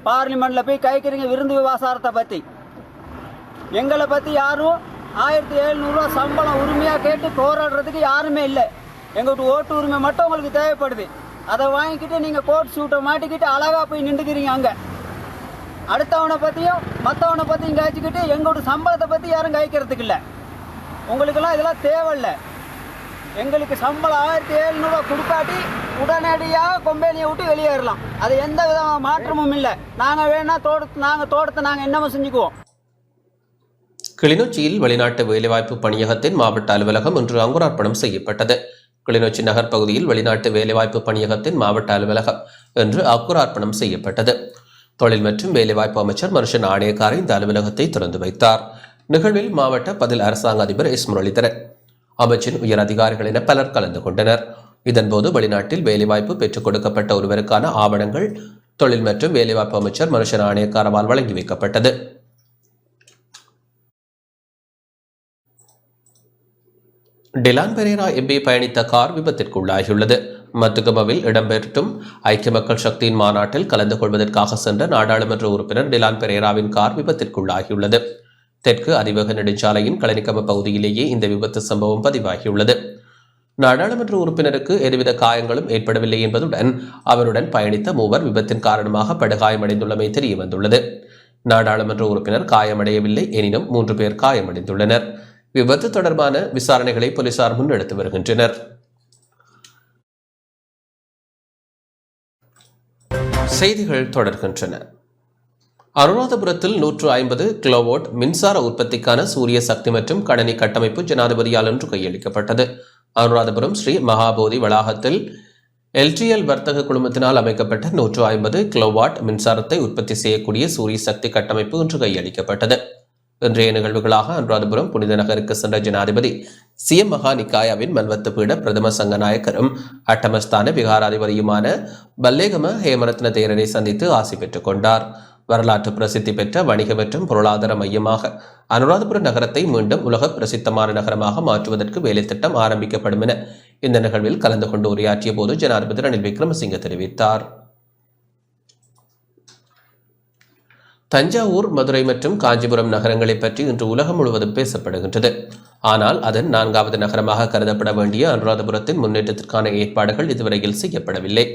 பார்லிமெண்ட்டில் போய் காய்க்கிறீங்க விருந்து விவசாரத்தை பற்றி. எங்களை பற்றி யாரும் 1700 சம்பளம் உரிமையாக கேட்டு போராடுறதுக்கு யாருமே இல்லை. எங்கள்கிட்ட ஓட்டு உரிமை மட்டும் உங்களுக்கு தேவைப்படுது. அதை வாங்கிக்கிட்டு நீங்கள் கோட் சூட்டை மாட்டிக்கிட்டு அழகாக போய் நின்றுக்கிறீங்க. அங்கே அடுத்தவனை பற்றியும் மற்றவனை பற்றியும் காய்ச்சிக்கிட்டு எங்களோட சம்பளத்தை பற்றி யாரும் காய்க்கிறதுக்கு இல்லை. உங்களுக்கெல்லாம் இதெல்லாம் தேவையில்லை. எங்களுக்கு சம்பளம் 1700 கொடுக்காட்டி உடனடியாக கொம்பேனியை விட்டு வெளியேறலாம். அது எந்த விதமான மாற்றமும் இல்லை. நாங்கள் வேணா தோட்டத்தை நாங்கள் என்னமோ செஞ்சுக்குவோம். கிளிநொச்சியில் வெளிநாட்டு வேலைவாய்ப்பு பணியகத்தின் மாவட்ட அலுவலகம் இன்று அங்குரார்ப்பணம் செய்யப்பட்டது. கிளிநொச்சி நகர் பகுதியில் வெளிநாட்டு வேலைவாய்ப்பு பணியகத்தின் மாவட்ட அலுவலகம் இன்று அங்குரார்ப்பணம் செய்யப்பட்டது. தொழில் மற்றும் வேலைவாய்ப்பு அமைச்சர் மனுஷன் ஆணையக்கார இந்த அலுவலகத்தை திறந்து வைத்தார். நிகழ்வில் மாவட்ட பதில் அரசாங்க அதிபர் எஸ் முரளிதரன், அமைச்சின் உயர் அதிகாரிகள் என பலர் கலந்து கொண்டனர். இதன்போது வெளிநாட்டில் வேலைவாய்ப்பு பெற்றுக் கொடுக்கப்பட்ட ஒருவருக்கான ஆவணங்கள் தொழில் மற்றும் வேலைவாய்ப்பு அமைச்சர் மனுஷன் ஆணையக்காரவால் வழங்கி வைக்கப்பட்டது. டிலான் பெரேரா எம்பி பயணித்த கார் விபத்திற்குள்ளாகியுள்ளது. மத்துகமவில் இடம்பெற்றும் ஐக்கிய மக்கள் சக்தியின் மாநாட்டில் கலந்து கொள்வதற்காக சென்ற நாடாளுமன்ற உறுப்பினர் டிலான் பெரேராவின் கார் விபத்திற்குள்ளாகியுள்ளது. தெற்கு அதிவேக நெடுஞ்சாலையின் களனிக்கம பகுதியிலேயே இந்த விபத்து சம்பவம் பதிவாகியுள்ளது. நாடாளுமன்ற உறுப்பினருக்கு எதுவித காயங்களும் ஏற்படவில்லை என்பதுடன் அவருடன் பயணித்த மூவர் விபத்தின் காரணமாக படுகாயமடைந்துள்ளமை தெரிய வந்துள்ளது. நாடாளுமன்ற உறுப்பினர் காயமடையவில்லை, எனினும் 3 பேர் காயமடைந்துள்ளனர். விபத்து தொடர்பான விசாரணைகளை போலீசார் முன்னெடுத்து வருகின்றனர். செய்திகள் தொடர்கின்றன. அனுராதபுரத்தில் 150 கிலோவாட் மின்சார உற்பத்திக்கான சூரிய சக்தி மற்றும் கணனி கட்டமைப்பு ஜனாதிபதியால் இன்று கையளிக்கப்பட்டது. அனுராதபுரம் ஸ்ரீ மகாபோதி வளாகத்தில் எல்டிஎல் வர்த்தக குழுமத்தினால் அமைக்கப்பட்ட 150 கிலோவாட் மின்சாரத்தை உற்பத்தி செய்யக்கூடிய சூரிய சக்தி கட்டமைப்பு இன்று கையளிக்கப்பட்டது. இன்றைய நிகழ்வுகளாக அனுராதபுரம் புனித நகருக்கு சென்ற ஜனாதிபதி சிஎம் மகா நிக்காயாவின் மன்வத்து பீட பிரதம சங்கநாயக்கரும் அட்டமஸ்தான விகாராதிபதியுமான பல்லேகம ஹேமரத்ன தேரரை சந்தித்து ஆசி பெற்றுக் கொண்டார். வரலாற்று பிரசித்தி பெற்ற வணிக மற்றும் பொருளாதார மையமாக அனுராதபுர நகரத்தை மீண்டும் உலக பிரசித்தமான நகரமாக மாற்றுவதற்கு வேலை திட்டம் ஆரம்பிக்கப்படும் என இந்த நிகழ்வில் கலந்து கொண்டு உரையாற்றிய போது ஜனாதிபதி ரணில் விக்ரமசிங்க தெரிவித்தார். தஞ்சாவூர், மதுரை மற்றும் காஞ்சிபுரம் நகரங்களை பற்றி இன்று உலகம் முழுவதும் பேசப்படுகின்றது. ஆனால் அதன் 4வது நகரமாக கருதப்பட வேண்டிய அனுராதபுரத்தின் முன்னேற்றத்திற்கான ஏற்பாடுகள் இதுவரையில் செய்யப்படவில்லை.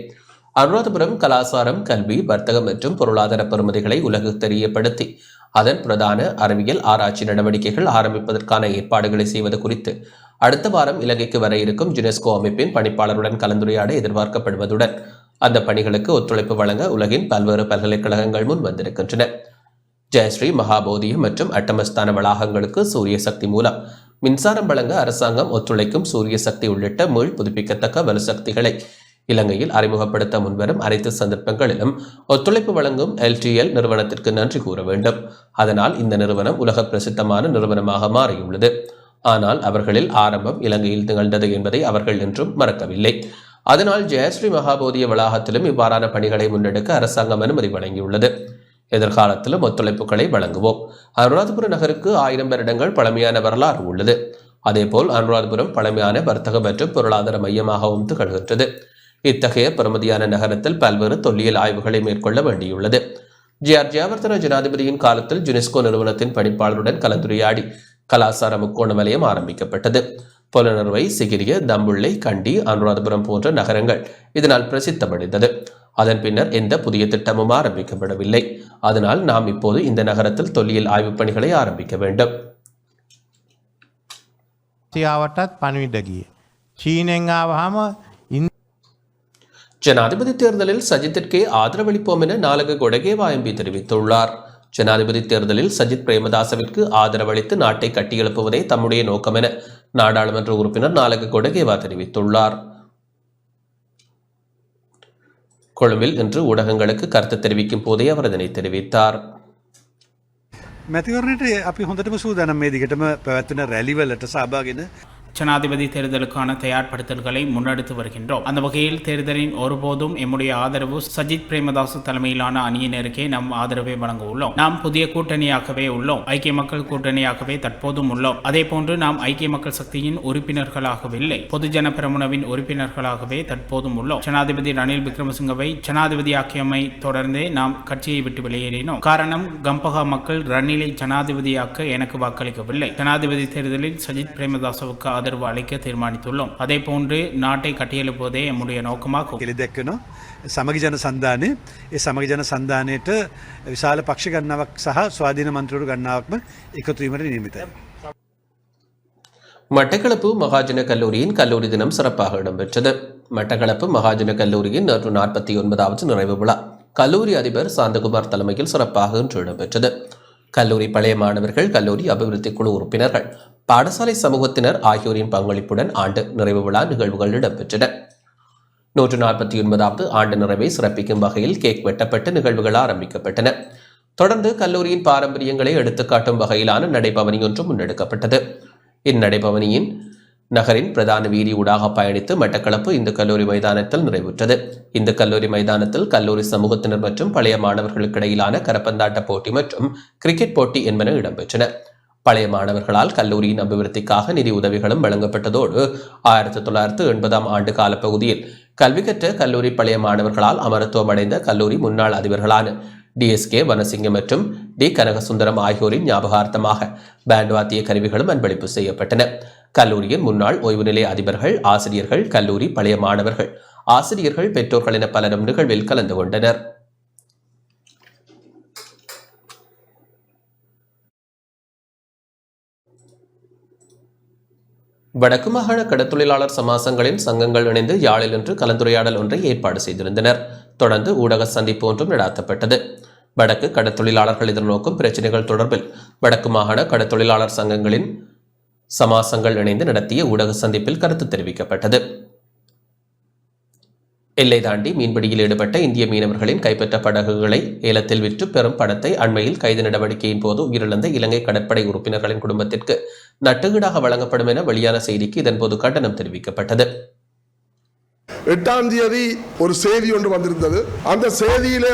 அனுராதபுரம் கலாசாரம், கல்வி, வர்த்தகம் மற்றும் பொருளாதார பெறுமதிகளை உலகு தெரியப்படுத்தி அதன் பிரதான அறிவியல் ஆராய்ச்சி நடவடிக்கைகள் ஆரம்பிப்பதற்கான ஏற்பாடுகளை செய்வது குறித்து அடுத்த வாரம் இலங்கைக்கு வர இருக்கும் யுனெஸ்கோ அமைப்பின் பணிப்பாளருடன் கலந்துரையாட எதிர்பார்க்கப்படுவதுடன் அந்த பணிகளுக்கு ஒத்துழைப்பு வழங்க உலகின் பல்வேறு பல்கலைக்கழகங்கள் முன் வந்திருக்கின்றன. ஜெயஸ்ரீ, மகாபோதியம் மற்றும் அட்டமஸ்தான வளாகங்களுக்கு சூரிய சக்தி மூலம் மின்சாரம் வழங்க அரசாங்கம் ஒத்துழைக்கும் சூரிய சக்தி உள்ளிட்ட மீள் புதுப்பிக்கத்தக்க வலுசக்திகளை இலங்கையில் அறிமுகப்படுத்த முன்வரும் அனைத்து சந்தர்ப்பங்களிலும் ஒத்துழைப்பு வழங்கும் எல்டிஎல் நிறுவனத்திற்கு நன்றி கூற வேண்டும். அதனால் இந்த நிறுவனம் உலக பிரசித்தமான நிறுவனமாக மாறியுள்ளது. ஆனால் அவர்களில் ஆரம்பம் இலங்கையில் நிகழ்ந்தது என்பதை அவர்கள் என்றும் மறக்கவில்லை. அதனால் ஜெயஸ்ரீ மகாபோதிய வளாகத்திலும் இவ்வாறான பணிகளை முன்னெடுக்க அரசாங்கம் அனுமதி வழங்கியுள்ளது. எதிர்காலத்திலும் ஒத்துழைப்புகளை வழங்குவோம். அனுராதபுர நகருக்கு 1000 வருடங்கள் பழமையான வரலாறு உள்ளது. அதேபோல் அனுராதபுரம் பழமையான வர்த்தக மற்றும் பொருளாதார மையமாகவும் திகழ்கின்றது. இத்தகைய பெறுமதியான நகரத்தில் பல்வேறு தொல்லியல் ஆய்வுகளை மேற்கொள்ள வேண்டியுள்ளது. ஜெயவர்தன ஜனாதிபதியின் காலத்தில் யுனெஸ்கோ நிறுவனத்தின் பணிப்பாளருடன் கலந்துரையாடி கலாசார முக்கோண வலயம் ஆரம்பிக்கப்பட்டது. பொலனறுவை, சிகிரிய, தம்புள்ளை, கண்டி, அனுராதபுரம் போன்ற நகரங்கள் இதனால் பிரசித்தமடைந்தது. அதன் பின்னர் எந்த புதிய திட்டமும் ஆரம்பிக்கப்படவில்லை. அதனால் நாம் இப்போது இந்த நகரத்தில் தொல்லியல் ஆய்வுப் பணிகளை ஆரம்பிக்க வேண்டும். ஜனாதிபதி தேர்தலில் சஜித்திற்கே ஆதரவளிப்போம் என நாலக கொடகேவா எம்பி தெரிவித்துள்ளார். ஜனாதிபதி தேர்தலில் சஜித் பிரேமதாசவிற்கு ஆதரவளித்து நாட்டை கட்டியெழுப்புவதே தம்முடைய நோக்கம் என நாடாளுமன்ற உறுப்பினர் நாலக கொடகேவா தெரிவித்துள்ளார். கொழும்பில் இன்று ஊடகங்களுக்கு கருத்து தெரிவிக்கும் போதே அவர் இதனை தெரிவித்தார். ஜனாதிபதி தேர்தலுக்கான தயார்படுத்தல்களை முன்னெடுத்து வருகின்றோம். அந்த வகையில் தேர்தலின் ஒருபோதும் எம்முடைய ஆதரவு சஜித் பிரேமதாச தலைமையிலான அணியினருக்கே நம் ஆதரவை வழங்க உள்ளோம். நாம் புதிய கூட்டணியாகவே உள்ளோம். ஐக்கிய மக்கள் கூட்டணியாகவே தற்போதும் உள்ளோம். அதே போன்று நாம் ஐக்கிய மக்கள் சக்தியின் உறுப்பினர்களாகவில்லை, பொதுஜன பெரமுனவின் உறுப்பினர்களாகவே தற்போதும் உள்ளோம். ஜனாதிபதி ரணில் விக்ரமசிங்கவை ஜனாதிபதியாக்கியமை தொடர்ந்தே நாம் கட்சியை விட்டு வெளியேறினோம். காரணம், கம்பகா மக்கள் ரணிலை ஜனாதிபதியாக்க எனக்கு வாக்களிக்கவில்லை. ஜனாதிபதி தேர்தலில் சஜித் பிரேமதாசவுக்கு ஆதரவு அளிக்க தீர்மானித்துள்ளோம். அதே போன்று நாட்டை கட்டியெழுப்புவதே எம்முடைய நோக்கமாகும். සමගි ජන සන්ධානය ඒ සමගි ජන සන්ධානයට විශාල පක්ෂ ගණනාවක් සහ ස්වාධීන මන්ත්‍රීවරු ගණනාවක්ම එකතු වීමට නියමිතයි. மட்டக்களப்பு மகாஜன கல்லூரியின் கல்லூரி தினம் சிறப்பாக இடம்பெற்றது. மட்டக்களப்பு மகாஜன கல்லூரியின் 149வது நிறைவு விழா கல்லூரி அதிபர் சாந்தகுமார் தலைமையில் சிறப்பாக இன்று இடம்பெற்றது. கல்லூரி பழைய மாணவர்கள், கல்லூரி அபிவிருத்தி குழு உறுப்பினர்கள், பாடசாலை சமூகத்தினர் ஆகியோரின் பங்களிப்புடன் ஆண்டு நிறைவு விழா நிகழ்வுகள் இடம்பெற்றன. 149வது ஆண்டு நிறைவை சிறப்பிக்கும் வகையில் கேக் வெட்டப்பட்டு நிகழ்வுகள் ஆரம்பிக்கப்பட்டன. தொடர்ந்து கல்லூரியின் பாரம்பரியங்களை எடுத்துக்காட்டும் வகையிலான நடைபவனி ஒன்று முன்னெடுக்கப்பட்டது. இந்நடைபவனியின் நகரின் பிரதான வீதி ஊடாக பயணித்து மட்டக்களப்பு இந்து கல்லூரி மைதானத்தில் நிறைவுற்றது. இந்த கல்லூரி மைதானத்தில் கல்லூரி சமூகத்தினர் மற்றும் பழைய மாணவர்களுக்கு இடையிலான கரப்பந்தாட்ட போட்டி மற்றும் கிரிக்கெட் போட்டி என்பன இடம்பெற்றன. பழைய மாணவர்களால் கல்லூரியின் அபிவிருத்திக்காக நிதி உதவிகளும் வழங்கப்பட்டதோடு 1980ஆம் ஆண்டு காலப்பகுதியில் கல்வி கற்ற கல்லூரி பழைய மாணவர்களால் அமரத்துவம் அடைந்த கல்லூரி முன்னாள் அதிபர்களான DSK வனசிங்கம் மற்றும் D கனகசுந்தரம் ஆகியோரின் ஞாபகார்த்தமாக பேண்ட் வாத்திய கருவிகளும் அன்பளிப்பு செய்யப்பட்டன. கல்லூரியின் முன்னாள் ஓய்வு நிலைய அதிபர்கள், ஆசிரியர்கள், கல்லூரி பழைய மாணவர்கள், ஆசிரியர்கள், பெற்றோர்கள் என பலரும் நிகழ்வில் கலந்து கொண்டனர். வடக்கு மாகாண கடத்தொழிலாளர் சமாசங்களின் சங்கங்கள் இணைந்து யாழில் இன்று கலந்துரையாடல் ஒன்றை ஏற்பாடு செய்திருந்தனர். தொடர்ந்து ஊடக சந்திப்பு ஒன்றும் நடாத்தப்பட்டது. வடக்கு கடத்தொழிலாளர்கள் எதிர்நோக்கும் பிரச்சினைகள் தொடர்பில் வடக்கு மாகாண கடத்தொழிலாளர் சங்கங்களின் சமாசங்கள் இணைந்து நடத்திய ஊடக சந்திப்பில் கருத்து தெரிவிக்கப்பட்டது. எல்லை தாண்டி மீன்பிடியில் ஈடுபட்ட இந்திய மீனவர்களின் கைப்பற்ற படகுகளை ஏலத்தில் விற்று பெறும் பணத்தை அண்மையில் கைது நடவடிக்கையின் போது உயிரிழந்த இலங்கை கடற்படை உறுப்பினர்களின் குடும்பத்திற்கு நட்டுகீடாக வழங்கப்படும் என வெளியான செய்திக்கு இதன்போது கண்டனம் தெரிவிக்கப்பட்டது. 8ஆம் தேதி ஒரு செய்தி ஒன்று வந்திருந்தது. அந்த செய்தியிலே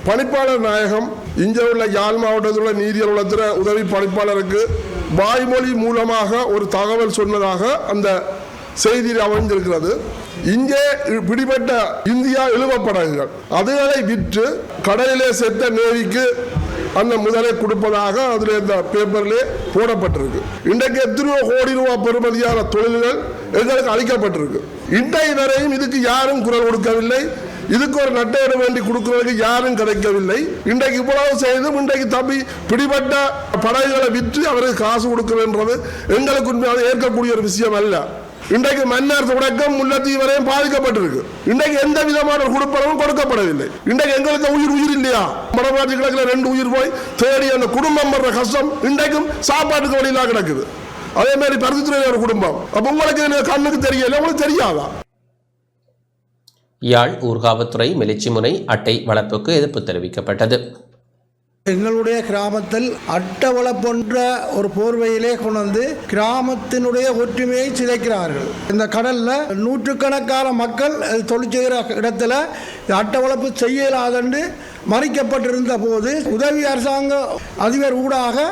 பணிப்பாளர் நாயகம் இங்கே உள்ள யாழ் மாவட்டத்தில் உள்ள நீதியல் உளத்துறை உதவி பணிப்பாளருக்கு வாய்மொழி மூலமாக ஒரு தகவல் சொன்னதாக அந்த செய்தியில் அமைந்திருக்கிறது. இங்கே பிடிபட்ட இந்தியா இழுவப்படகுகள் அதுகளை விற்று கடலிலே செத்த நேவிக்கு அந்த முதலை கொடுப்பதாக அதில் இந்த பேப்பரிலே போடப்பட்டிருக்கு. இன்றைக்கு எத்தனையோ கோடி ரூபாய் பெறுமதியான தொழில்கள் எங்களுக்கு அளிக்கப்பட்டிருக்கு. இன்றைய வரையும் இதுக்கு யாரும் குரல் கொடுக்கவில்லை. இதுக்கு ஒரு நட்டையிட வேண்டி கொடுக்கிறதுக்கு யாரும் கிடைக்கவில்லை. இன்றைக்கு இவ்வளவு செய்தும் இன்றைக்கு தப்பி பிடிபட்ட படகுகளை விற்று அவருக்கு காசு கொடுக்கிறன்றது எங்களுக்கு உண்மையாக ஏற்கக்கூடிய ஒரு விஷயம் அல்ல. இன்றைக்கு மன்னர் தொடக்கம் முல்லைத்தீவு வரையும் பாதிக்கப்பட்டிருக்கு. இன்றைக்கு எந்த விதமான கொடுப்பனவும் கொடுக்கப்படவில்லை. இன்றைக்கு எங்களுக்கு உயிர் இல்லையா? மடமாற்றி கிடக்கிற 2 உயிர் போய் தேடி அந்த குடும்பம் வர்ற கஷ்டம் இன்றைக்கும் சாப்பாட்டுக்கு வழியில கிடக்குது. அதே மாதிரி பருத்தித்துறை ஒரு குடும்பம். அப்ப உங்களுக்கு கண்ணுக்கு தெரியல, உங்களுக்கு தெரியாதா? யாழ் ஊர்காவத்துறை மெலிச்சிமுனை அட்டை வளர்ப்புக்கு எதிர்ப்பு தெரிவிக்கப்பட்டது. எங்களுடைய கிராமத்தில் அட்டவளை போன்ற ஒரு போர்வையிலே கொண்டு கிராமத்தினுடைய ஒற்றுமையை சிதைக்கிறார்கள். இந்த கடலில் நூற்றுக்கணக்கான மக்கள் தொழில் செய்கிற இடத்துல அட்டவளப்பு செய்யலாதென்று மறிக்கப்பட்டிருந்த போது உதவி அரசாங்க அதிபர் ஊடாக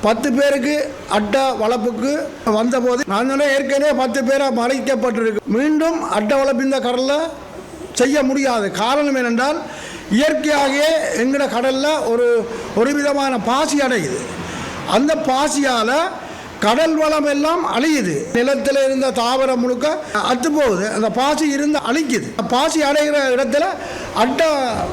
10 பேருக்கு அட்ட வளர்ப்புக்கு வந்தபோது நான் ஏற்கனவே 10 பேரை மறைக்கப்பட்டிருக்கு. மீண்டும் அட்ட வளர்ப்பு இந்த கடலில் செய்ய முடியாது. காரணம் என்னென்றால் இயற்கையாகவே எங்கட கடலில் ஒரு விதமான பாசி அடையுது. அந்த பாசியால் கடல் வளம் எல்லாம் அழியுது. நிலத்தில் இருந்த தாவரம் முழுக்க அத்து போகுது. அந்த பாசி இருந்து அழிக்குது. பாசி அடைகிற இடத்துல அட்டை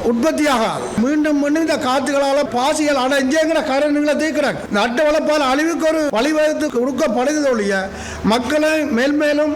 உற்பத்தி ஆகாது. மீண்டும் மீண்டும் இந்த காற்றுகளால் பாசிகள் அடைஞ்சுங்கிற கரண்டுகளை தீர்க்கிறாங்க. இந்த அட்டை வளர்ப்பால் அழிவுக்கு ஒரு வழிவகுத்து கொடுக்கப்படுகிறது ஒழிய மக்களை மேல்மேலும்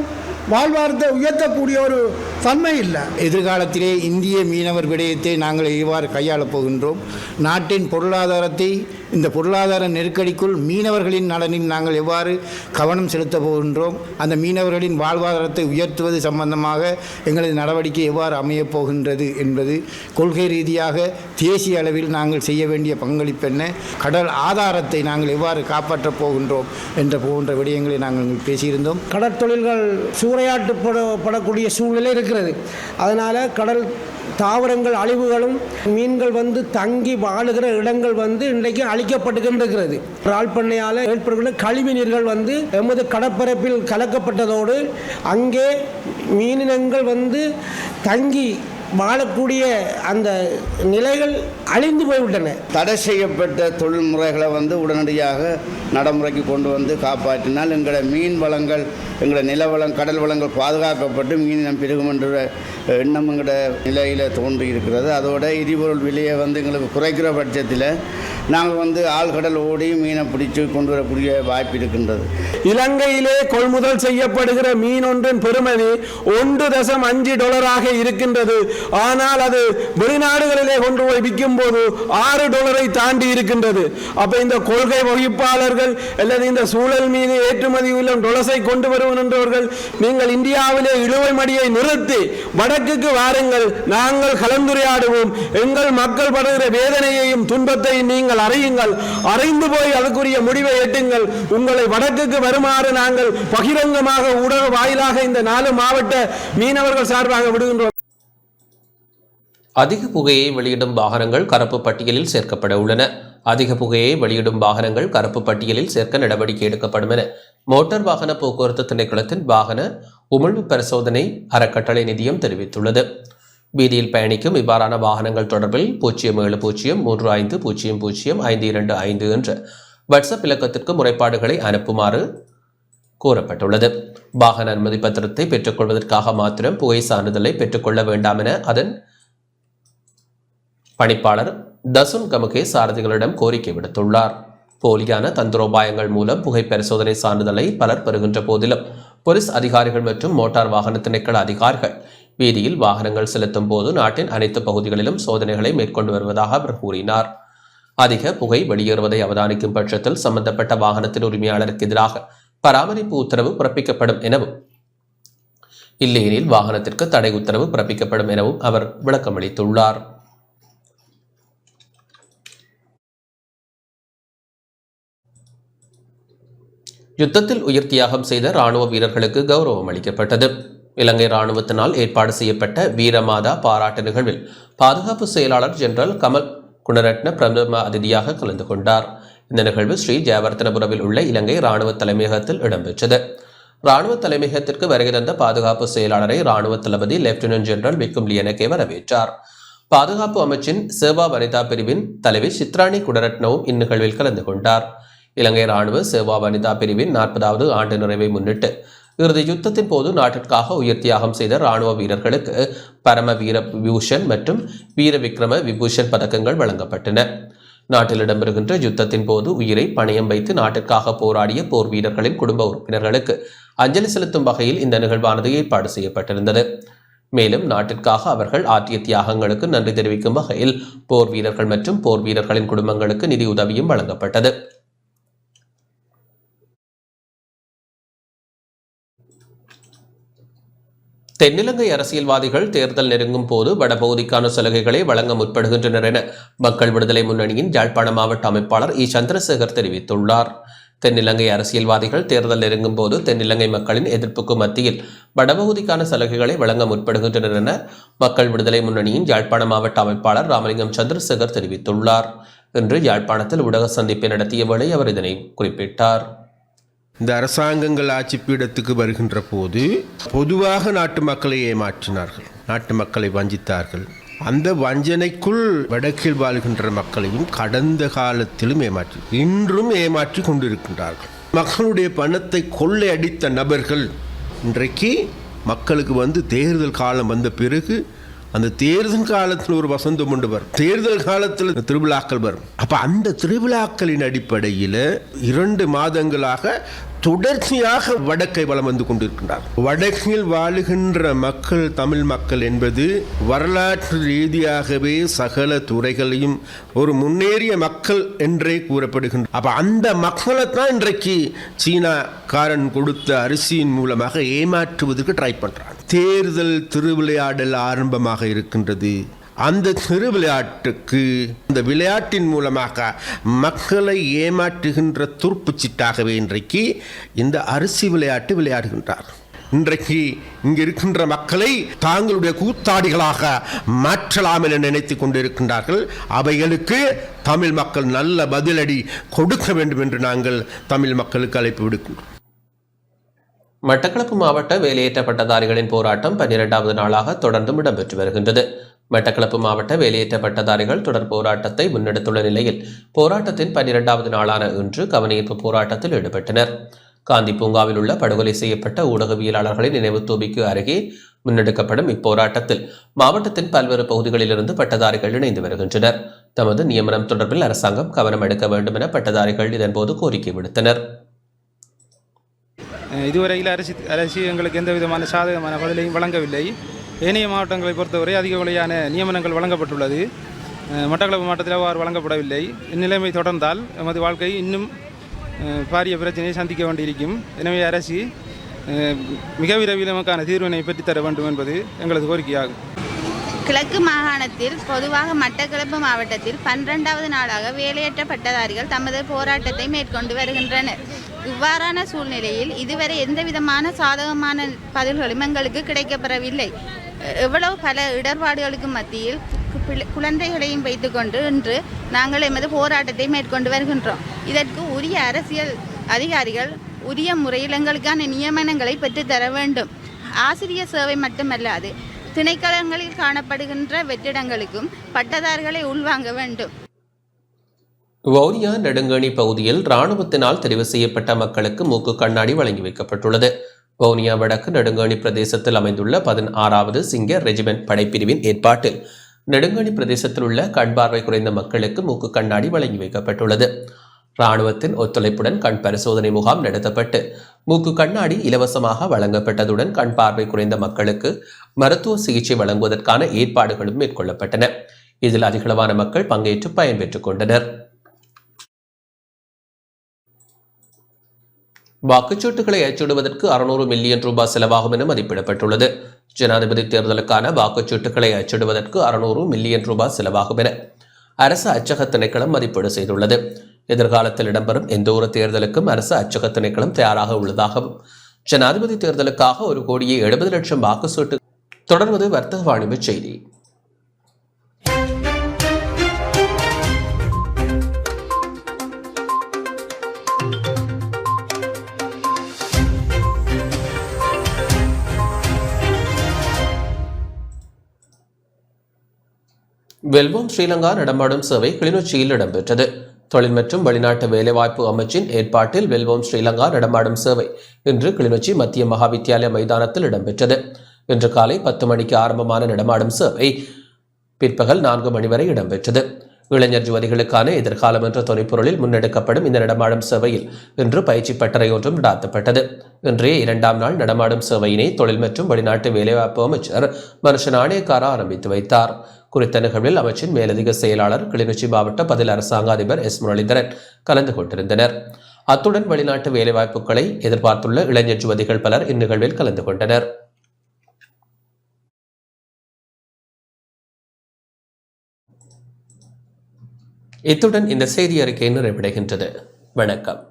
வாழ்வாரத்தை உயர்த்தக்கூடிய ஒரு தன்மை இல்லை. எதிர்காலத்திலே இந்திய மீனவர் விடயத்தை நாங்கள் இவ்வாறு கையாளப் போகின்றோம். நாட்டின் பொருளாதாரத்தை இந்த பொருளாதார நெருக்கடிக்குள் மீனவர்களின் நலனில் நாங்கள் எவ்வாறு கவனம் செலுத்தப் போகின்றோம், அந்த மீனவர்களின் வாழ்வாதாரத்தை உயர்த்துவது சம்பந்தமாக எங்களது நடவடிக்கை எவ்வாறு அமையப் போகின்றது என்பது கொள்கை ரீதியாக தேசிய அளவில் நாங்கள் செய்ய வேண்டிய பங்களிப்பு என்ன, கடல் ஆதாரத்தை நாங்கள் எவ்வாறு காப்பாற்றப் போகின்றோம் போன்ற விடயங்களை நாங்கள் பேசியிருந்தோம். கடற்தொழில்கள் சூறையாற்றப்படக்கூடிய சூழ்நிலை இருக்கிறது. அதனால் கடல் தாவரங்கள் அழிவுகளும் மீன்கள் தங்கி வாழுகிற இடங்கள் இன்றைக்கு அழிக்கப்பட்டுகின்றது. இறால் பண்ணையால் ஏற்படுகின்ற கழிவு நீர்கள் எமது கடற்பரப்பில் கலக்கப்பட்டதோடு அங்கே மீனினங்கள் தங்கி வாழக்கூடிய அந்த நிலைகள் அழிந்து போய்விட்டன. தடை செய்யப்பட்ட தொழில்முறைகளை உடனடியாக நடைமுறைக்கு கொண்டு காப்பாற்றினால் எங்களோட மீன் வளங்கள், எங்களோட நிலவளம், கடல் வளங்கள் பாதுகாக்கப்பட்டு மீனினம் பெருகும் என்ற எண்ணம் எங்களோட நிலையில் தோன்றி இருக்கிறது. அதோட எரிபொருள் விலையை எங்களுக்கு குறைக்கிற பட்சத்தில் நாங்கள் ஆழ்கடல் ஓடி மீனை பிடிச்சு கொண்டு வரக்கூடிய வாய்ப்பு இருக்கின்றது. இலங்கையிலே கொள்முதல் செய்யப்படுகிற மீன் ஒன்றின் பெறுமதி $1.5 இருக்கின்றது. ஆனால் அது வெளிநாடுகளிலே கொண்டு போய் விற்கும் போது $6 தாண்டி இருக்கின்றது. அப்ப இந்த கொள்கை வகுப்பாளர்கள் அல்லது இந்த சூழல் மீது ஏற்றுமதி உள்ள டொலஸை கொண்டு வருகின்றவர்கள், நீங்கள் இந்தியாவிலே இழுவை மடியை நிறுத்தி வடக்குக்கு வாருங்கள், நாங்கள் கலந்துரையாடுவோம், எங்கள் மக்கள் படுகிற வேதனையையும் துன்பத்தையும் நீங்கள் அறியுங்கள், அறிந்து போய் அதுக்குரிய முடிவை எட்டுங்கள், உங்களை வடக்குக்கு வருமாறு நாங்கள் பகிரங்கமாக ஊடக வாயிலாக இந்த 4 மாவட்ட மீனவர்கள் சார்பாக விடுகின்றோம். அதிக புகையை வெளியிடும் வாகனங்கள் கருப்பு பட்டியலில் சேர்க்கப்பட உள்ளன. அதிக புகையை வெளியிடும் வாகனங்கள் கருப்பு பட்டியலில் சேர்க்க நடவடிக்கை எடுக்கப்படும் என மோட்டார் வாகன போக்குவரத்து திணைக்களத்தின் வாகன உமிழ்வு பரிசோதனை அறக்கட்டளை நிதியம் தெரிவித்துள்ளது. வீதியில் பயணிக்கும் இவ்வாறான வாகனங்கள் தொடர்பில் 0703500525 என்ற வாட்ஸ்அப் இலக்கத்திற்கு முறைப்பாடுகளை அனுப்புமாறு கூறப்பட்டுள்ளது. வாகன அனுமதி பத்திரத்தை பெற்றுக்கொள்வதற்காக மாத்திரம் புகை சான்றிதழை பெற்றுக்கொள்ள வேண்டாம் என அதன் பணிப்பாளர் தசுன் கமுகே சாரதிகளிடம் கோரிக்கை விடுத்துள்ளார். போலியான தந்திரோபாயங்கள் மூலம் புகை பரிசோதனை சான்றிதழை பலர் பெறுகின்ற போதிலும் போலீஸ் அதிகாரிகள் மற்றும் மோட்டார் வாகன திணைக்கள அதிகாரிகள் வீதியில் வாகனங்கள் செலுத்தும் போது நாட்டின் அனைத்து பகுதிகளிலும் சோதனைகளை மேற்கொண்டு வருவதாக அவர் கூறினார். அதிக புகை வெளியேறுவதை அவதானிக்கும் பட்சத்தில் சம்பந்தப்பட்ட வாகனத்தின் உரிமையாளருக்கு எதிராக பராமரிப்பு உத்தரவு பிறப்பிக்கப்படும் எனவும், இல்லையெனில் வாகனத்திற்கு தடை உத்தரவு பிறப்பிக்கப்படும் எனவும் அவர் விளக்கமளித்துள்ளார். யுத்தத்தில் உயிர் தியாகம் செய்த இராணுவ வீரர்களுக்கு கௌரவம் அளிக்கப்பட்டது. இலங்கை இராணுவத்தினால் ஏற்பாடு செய்யப்பட்ட வீரமாதா பாராட்டு நிகழ்வில் பாதுகாப்பு செயலாளர் ஜெனரல் கமல் குணரட்ன பிரதம அதிதியாக கலந்து கொண்டார். இந்த நிகழ்வு ஸ்ரீ ஜெயவர்த்தனபுரவில் உள்ள இலங்கை இராணுவ தலைமையகத்தில் இடம்பெற்றது. இராணுவ தலைமையகத்திற்கு வருகை தந்த பாதுகாப்பு செயலாளரை இராணுவ தளபதி லெப்டினன்ட் ஜெனரல் விக்கும் லியனகே வரவேற்றார். பாதுகாப்பு அமைச்சின் சேவா வனிதா பிரிவின் தலைவி சித்ராணி குணரட்னவும் இந்நிகழ்வில் கலந்து கொண்டார். இலங்கை இராணுவ சேவா வனிதா பிரிவின் 40வது ஆண்டு நிறைவை முன்னிட்டு இறுதி யுத்தத்தின் போது நாட்டிற்காக உயிர் தியாகம் செய்த இராணுவ வீரர்களுக்கு பரம வீர விபூஷன் மற்றும் வீர விக்ரம விபூஷன் பதக்கங்கள் வழங்கப்பட்டன. நாட்டில் இடம்பெறுகின்ற யுத்தத்தின் போது உயிரை பணயம் வைத்து நாட்டிற்காக போராடிய போர் வீரர்களின் குடும்ப உறுப்பினர்களுக்கு அஞ்சலி செலுத்தும் வகையில் இந்த நிகழ்வானது ஏற்பாடு செய்யப்பட்டிருந்தது. மேலும் நாட்டிற்காக அவர்கள் ஆற்றிய தியாகங்களுக்கு நன்றி தெரிவிக்கும் வகையில் போர் வீரர்கள் மற்றும் போர் வீரர்களின் குடும்பங்களுக்கு நிதி உதவியும் வழங்கப்பட்டது. தென்னிலங்கை அரசியல்வாதிகள் தேர்தல் நெருங்கும் போது வடபகுதிக்கான சலுகைகளை வழங்க முற்படுகின்றனர் என மக்கள் விடுதலை முன்னணியின் யாழ்ப்பாண மாவட்ட அமைப்பாளர் இ சந்திரசேகர் தெரிவித்துள்ளார். தென்னிலங்கை அரசியல்வாதிகள் தேர்தல் நெருங்கும் போது தென்னிலங்கை மக்களின் எதிர்ப்புக்கு மத்தியில் வடபகுதிக்கான சலுகைகளை வழங்க முற்படுகின்றனர் என மக்கள் விடுதலை முன்னணியின் யாழ்ப்பாண மாவட்ட அமைப்பாளர் ராமலிங்கம் சந்திரசேகர் தெரிவித்துள்ளார். இன்று யாழ்ப்பாணத்தில் ஊடக சந்திப்பை நடத்திய வேளை அவர் இதனை குறிப்பிட்டார். இந்த அரசாங்கங்கள் ஆட்சி பீடத்துக்கு வருகின்ற போது பொதுவாக நாட்டு மக்களை ஏமாற்றினார்கள். நாட்டு மக்களை வஞ்சித்தார்கள். அந்த வஞ்சனைக்குள் வடக்கில் வாழ்கின்ற மக்களையும் கடந்த காலத்திலும் இன்றும் ஏமாற்றி கொண்டிருக்கின்றார்கள். மக்களுடைய பணத்தை கொள்ளையடித்த நபர்கள் இன்றைக்கு மக்களுக்கு தேர்தல் காலம் வந்த பிறகு அந்த தேர்தல் காலத்தில் ஒரு வசந்தம் உண்டு வரும், தேர்தல் காலத்தில் திருவிழாக்கள் வரும். அப்போ அந்த திருவிழாக்களின் அடிப்படையில் 2 மாதங்களாக தொடர்ச்சியாக வடக்கை வலம் வந்து கொண்டிருக்கின்றார். வடக்கில் வாழுகின்ற மக்கள், தமிழ் மக்கள் என்பது வரலாற்று ரீதியாகவே சகல துறைகளையும் ஒரு முன்னேறிய மக்கள் என்றே கூறப்படுகின்ற. அப்ப அந்த மக்களைத்தான் இன்றைக்கு சீனாக்காரன் கொடுத்த அரிசியின் மூலமாக ஏமாற்றுவதற்கு ட்ரை பண்றாங்க. தேர்தல் திருவிளையாடல் ஆரம்பமாக இருக்கின்றது. அந்த திருவிளையாட்டுக்கு இந்த விளையாட்டின் மூலமாக மக்களை ஏமாற்றுகின்ற துருப்புச்சீட்டாகவே இன்றைக்கு இந்த அரிசி விளையாட்டு விளையாடுகின்றார். இன்றைக்கு இங்கு இருக்கின்ற மக்களை தாங்களுடைய கூத்தாடிகளாக மாற்றலாம் என நினைத்துக் கொண்டிருக்கின்றார்கள். அவைகளுக்கு தமிழ் மக்கள் நல்ல பதிலடி கொடுக்க வேண்டும் என்று நாங்கள் தமிழ் மக்களுக்கு அழைப்பு விடுக்கின்றோம். மட்டக்களப்பு மாவட்ட வேலையேற்ற பட்டதாரிகளின் போராட்டம் 12வது நாளாக தொடர்ந்தும் இடம்பெற்று வருகின்றது. மட்டக்களப்பு மாவட்ட வேலையேற்ற பட்டதாரிகள் தொடர் போராட்டத்தை முன்னெடுத்துள்ள நிலையில் போராட்டத்தின் 12வது நாளான இன்று கவனஈர்ப்பு போராட்டத்தில் ஈடுபட்டனர். காந்தி பூங்காவில் உள்ள படுகொலை செய்யப்பட்ட ஊடகவியலாளர்களின் நினைவு தூபிக்கு அருகே முன்னெடுக்கப்படும் இப்போராட்டத்தில் மாவட்டத்தின் பல்வேறு பகுதிகளிலிருந்து பட்டதாரிகள் இணைந்து வருகின்றனர். தமது நியமனம் தொடர்பில் அரசாங்கம் கவனம் எடுக்க வேண்டும் என பட்டதாரிகள் இதன்போது கோரிக்கை விடுத்தனர். இதுவரையில் அரசு எங்களுக்கு எந்த விதமான சாதகமான பதிலையும் வழங்கவில்லை. ஏனைய மாவட்டங்களை பொறுத்தவரை அதிக வகையான நியமனங்கள் வழங்கப்பட்டுள்ளது. மட்டக்களப்பு மாவட்டத்தில் அவ்வாறு வழங்கப்படவில்லை. இந்நிலைமை தொடர்ந்தால் எமது வாழ்க்கை இன்னும் பாரிய பிரச்சனையை சந்திக்க வேண்டியிருக்கும். எனவே அரசு மிக விரைவில் நமக்கான தீர்வினை பெற்றுத்தர வேண்டும் என்பது எங்களது கோரிக்கையாகும். கிழக்கு மாகாணத்தில் பொதுவாக மட்டக்களப்பு மாவட்டத்தில் 12வது நாளாக வேலையற்ற பட்டதாரிகள் தமது போராட்டத்தை மேற்கொண்டு வருகின்றனர். இவ்வாறான சூழ்நிலையில் இதுவரை எந்தவிதமான சாதகமான பதில்களும் எங்களுக்கு கிடைக்கப்பெறவில்லை. எவ்வளவு பல இடர்பாடுகளுக்கு மத்தியில் குழந்தைகளையும் வைத்துக்கொண்டு இன்று நாங்கள் எமது போராட்டத்தை மேற்கொண்டு வருகின்றோம். இதற்கு உரிய அரசியல் அதிகாரிகள் உரிய முறையில் எங்களுக்கான நியமனங்களை பெற்றுத்தர வேண்டும். ஆசிரியர் சேவை மட்டுமல்லாது திணைக்களங்களில் காணப்படுகின்ற வெற்றிடங்களுக்கும் பட்டதாரிகளை உள்வாங்க வேண்டும். வவுனியா நெடுங்கணி பகுதியில் இராணுவத்தினால் தெரிவு செய்யப்பட்ட மக்களுக்கு மூக்கு கண்ணாடி வழங்கி வைக்கப்பட்டுள்ளது. வவுனியா வடக்கு நெடுங்கணி பிரதேசத்தில் அமைந்துள்ள 16வது சிங்க ரெஜிமெண்ட் படைப்பிரிவின் ஏற்பாட்டில் நெடுங்கணி பிரதேசத்தில் உள்ள கண் பார்வை குறைந்த மக்களுக்கு மூக்கு கண்ணாடி வழங்கி வைக்கப்பட்டுள்ளது. இராணுவத்தின் ஒத்துழைப்புடன் கண் பரிசோதனை முகாம் நடத்தப்பட்டு மூக்கு கண்ணாடி இலவசமாக வழங்கப்பட்டதுடன் கண் பார்வை குறைந்த மக்களுக்கு மருத்துவ சிகிச்சை வழங்குவதற்கான ஏற்பாடுகளும் மேற்கொள்ளப்பட்டன. இதில் அதிகளவான மக்கள் பங்கேற்று பயன்பெற்றுக் கொண்டனர். வாக்குச்சீட்டுகளை அச்சிடுவதற்கு 600 மில்லியன் ரூபாய் செலவாகும் என மதிப்பிடப்பட்டுள்ளது. ஜனாதிபதி தேர்தலுக்கான வாக்குச்சீட்டுகளை அச்சிடுவதற்கு 600 மில்லியன் ரூபாய் செலவாகும் என அரசு அச்சக திணைக்களம் மதிப்பீடு செய்துள்ளது. எதிர்காலத்தில் இடம்பெறும் எந்த ஒரு தேர்தலுக்கும் அரசு அச்சக திணைக்களம் தயாராக உள்ளதாகவும் ஜனாதிபதி தேர்தலுக்காக 1,70,00,000 வாக்குச்சீட்டு தொடர்வது வர்த்தக வாணிப செய்தி. வெல்வோம் ஸ்ரீலங்கா நடமாடும் சேவை கிளிநொச்சியில் இடம்பெற்றது. தொழில் மற்றும் வெளிநாட்டு வேலைவாய்ப்பு அமைச்சின் ஏற்பாட்டில் வெல்வோம் ஸ்ரீலங்கா நடமாடும் சேவை இன்று கிளிநொச்சி மத்திய மகாவித்தியாலய மைதானத்தில் இடம்பெற்றது. இன்று காலை 10 மணிக்கு ஆரம்பமான நடமாடும் சேவை பிற்பகல் 4 மணி வரை இடம்பெற்றது. இளைஞர் ஜுவதிகளுக்கான எதிர்காலம் என்ற துணைப்பொருளில் முன்னெடுக்கப்படும் இந்த நடமாடும் சேவையில் இன்று பயிற்சி பட்டறை ஒன்றும் நடாத்தப்பட்டது. இன்றைய 2ஆம் நாள் நடமாடும் சேவையினை தொழில் மற்றும் வெளிநாட்டு வேலைவாய்ப்பு அமைச்சர் மனுஷ நாணயக்கார ஆரம்பித்து வைத்தார். குறித்த நிகழ்வில் அமைச்சின் மேலதிக செயலாளர் கிளிநொச்சி மாவட்ட பதில் அரசாங்க அதிபர் எஸ் முரளிதரன் கலந்து கொண்டிருந்தனர். அத்துடன் வெளிநாட்டு வேலைவாய்ப்புகளை எதிர்பார்த்துள்ள இளைஞர் ஜுவதிகள் பலர் இந்நிகழ்வில் கலந்து கொண்டனர். இத்துடன் இந்த செய்தி அறிக்கை நிறைவடைகின்றது. வணக்கம்.